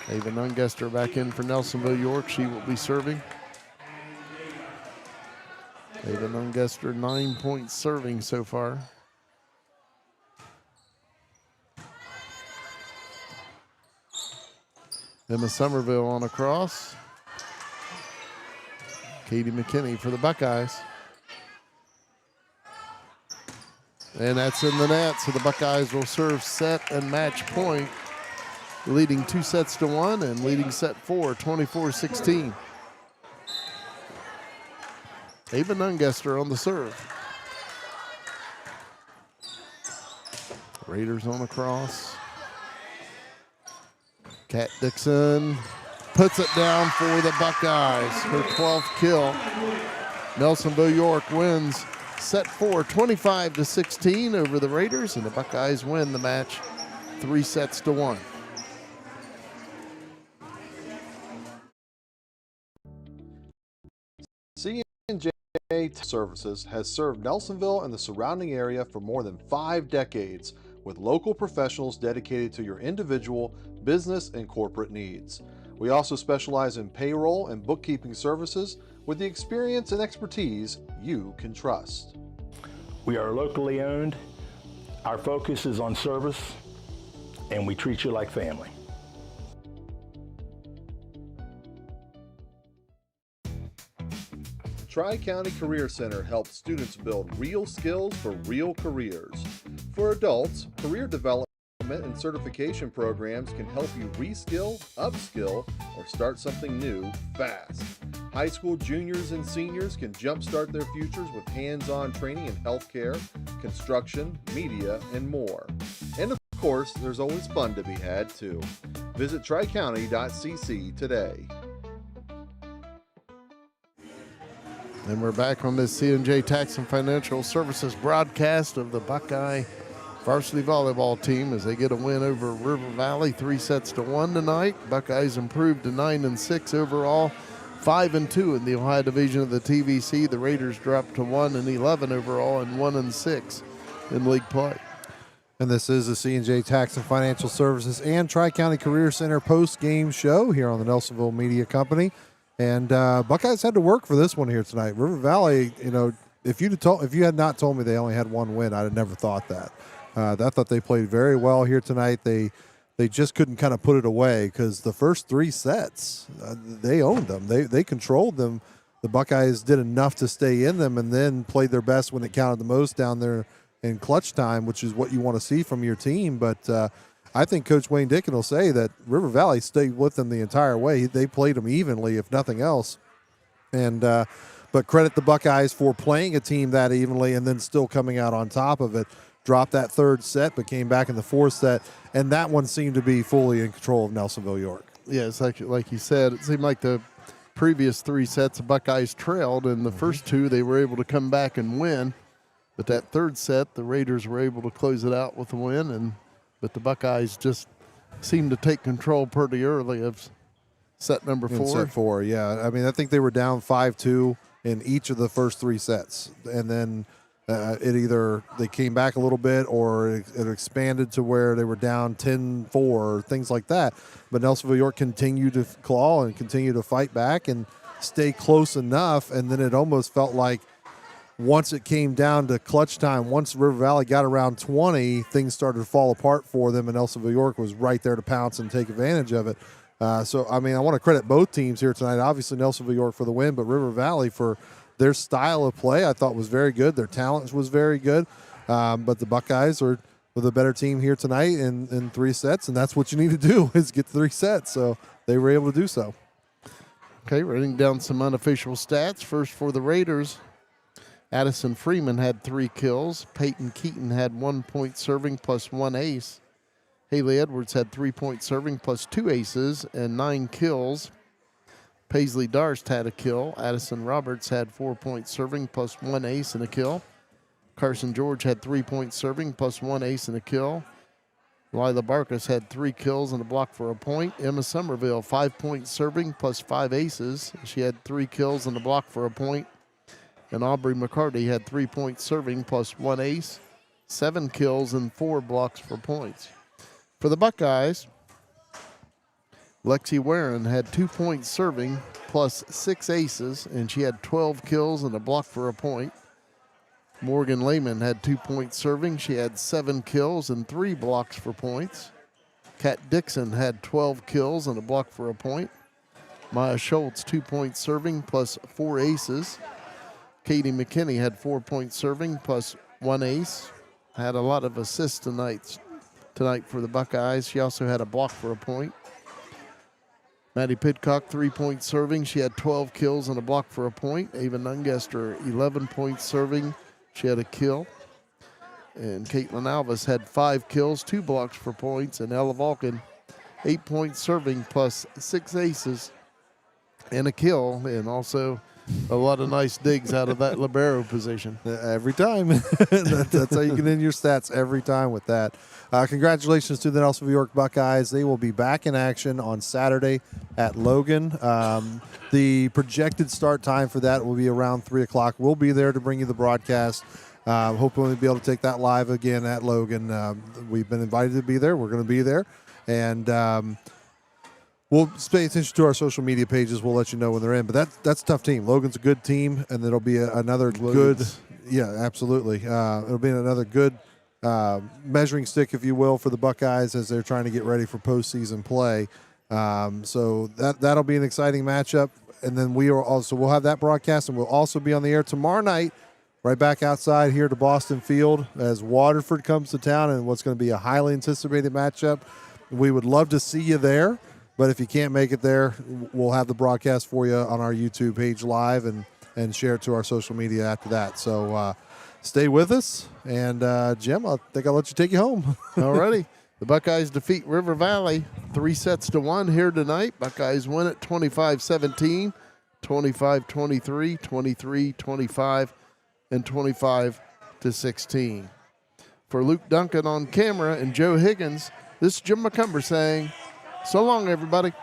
Ava Nungester back in for Nelsonville-York. She will be serving. Ava Nungester, 9 points serving so far. Emma Somerville on a cross. Katie McKinney for the Buckeyes. And that's in the net, so the Buckeyes will serve set and match point, leading 2-1 and leading set 4, 24-16. Ava Nungester on the serve. Raiders on the cross. Kat Dixon puts it down for the Buckeyes. Her 12th kill. Nelsonville-York wins set 4, 25-16 over the Raiders, and the Buckeyes win the match 3-1. C&J Services has served Nelsonville and the surrounding area for more than 5 decades, with local professionals dedicated to your individual, business, and corporate needs. We also specialize in payroll and bookkeeping services with the experience and expertise you can trust. We are locally owned. Our focus is on service, and we treat you like family. Tri-County Career Center helps students build real skills for real careers. For adults, career development and certification programs can help you reskill, upskill, or start something new fast. High school juniors and seniors can jumpstart their futures with hands-on training in healthcare, construction, media, and more. And of course, there's always fun to be had too. Visit tricounty.cc today. And we're back on this C&J Tax and Financial Services broadcast of the Buckeye varsity volleyball team as they get a win over River Valley 3-1 tonight. Buckeyes improved to 9-6 overall, 5-2 in the Ohio division of the TVC. The Raiders dropped to 1-11 overall and 1-6 in league play. And this is the C&J Tax and Financial Services and Tri-County Career Center post-game show here on the Nelsonville Media Company. And Buckeyes had to work for this one here tonight. River Valley, if you had not told me they only had one win, I'd have never thought that. I thought they played very well here tonight. They just couldn't kind of put it away because the first 3 sets, they owned them. They controlled them. The Buckeyes did enough to stay in them and then played their best when it counted the most down there in clutch time, which is what you want to see from your team. But I think Coach Wayne Dickin will say that River Valley stayed with them the entire way. They played them evenly, if nothing else. And but credit the Buckeyes for playing a team that evenly and then still coming out on top of it. Dropped that 3rd set, but came back in the 4th set, and that one seemed to be fully in control of Nelsonville-York. Yeah, it's like you said, it seemed like the previous 3 sets the Buckeyes trailed, and the first 2 they were able to come back and win. But that 3rd set, the Raiders were able to close it out with a win, but the Buckeyes just seemed to take control pretty early of set number 4. In set 4, yeah. I mean, I think they were down 5-2 in each of the first 3 sets, and then it either they came back a little bit or it expanded to where they were down 10-4 or things like that. But Nelsonville-York continued to claw and continue to fight back and stay close enough, and then it almost felt like once it came down to clutch time, once River Valley got around 20, things started to fall apart for them, and Nelsonville-York was right there to pounce and take advantage of it. So, I mean, I want to credit both teams here tonight. Obviously, Nelsonville-York for the win, but River Valley for their style of play I thought was very good. Their talent was very good. But the Buckeyes were the better team here tonight in 3 sets, and that's what you need to do is get 3 sets. So they were able to do so. Okay, writing down some unofficial stats. First for the Raiders, Addison Freeman had 3 kills. Peyton Keaton had 1 point serving plus 1 ace. Haley Edwards had 3 point serving plus 2 aces and 9 kills. Paisley Darst had a kill. Addison Roberts had 4 point serving plus 1 ace and a kill. Carson George had 3 point serving plus 1 ace and a kill. Lila Barkas had 3 kills and a block for a point. Emma Somerville, 5 point serving plus 5 aces. She had 3 kills and a block for a point. And Aubrey McCarty had 3 point serving plus 1 ace, 7 kills and 4 blocks for points. For the Buckeyes, Lexi Warren had 2 point serving plus 6 aces, and she had 12 kills and a block for a point. Morgan Lehman had 2 point serving. She had 7 kills and 3 blocks for points. Kat Dixon had 12 kills and a block for a point. Maya Schultz, 2 point serving plus 4 aces. Katie McKinney had 4 point serving plus 1 ace. Had a lot of assists tonight for the Buckeyes. She also had a block for a point. Maddie Pidcock, 3 point serving. She had 12 kills and a block for a point. Ava Nungester, 11 points serving. She had a kill. And Caitlin Alvis had 5 kills, 2 blocks for points. And Ella Vulcan, 8 points serving plus 6 aces and a kill. And also a lot of nice digs out of that libero position. Every time. That's how you get in your stats every time with that. Congratulations to the Nelsonville-York Buckeyes. They will be back in action on Saturday at Logan. The projected start time for that will be around 3 o'clock. We'll be there to bring you the broadcast. Hopefully we'll be able to take that live again at Logan. We've been invited to be there. We're going to be there. And we'll pay attention to our social media pages. We'll let you know when they're in. But that's a tough team. Logan's a good team, and it'll be another good – yeah, absolutely. It'll be another good measuring stick, if you will, for the Buckeyes as they're trying to get ready for postseason play. So that'll be an exciting matchup. And then we'll have that broadcast, and we'll also be on the air tomorrow night right back outside here to Boston Field as Waterford comes to town and what's going to be a highly anticipated matchup. We would love to see you there. But if you can't make it there, we'll have the broadcast for you on our YouTube page live and share it to our social media after that. So stay with us. And, Jim, I think I'll let you take you home. All righty. The Buckeyes defeat River Valley 3-1 here tonight. Buckeyes win it 25-17. 25-23, 23-25, and 25-16. For Luke Duncan on camera and Joe Higgins, this is Jim McCumber saying, so long, everybody.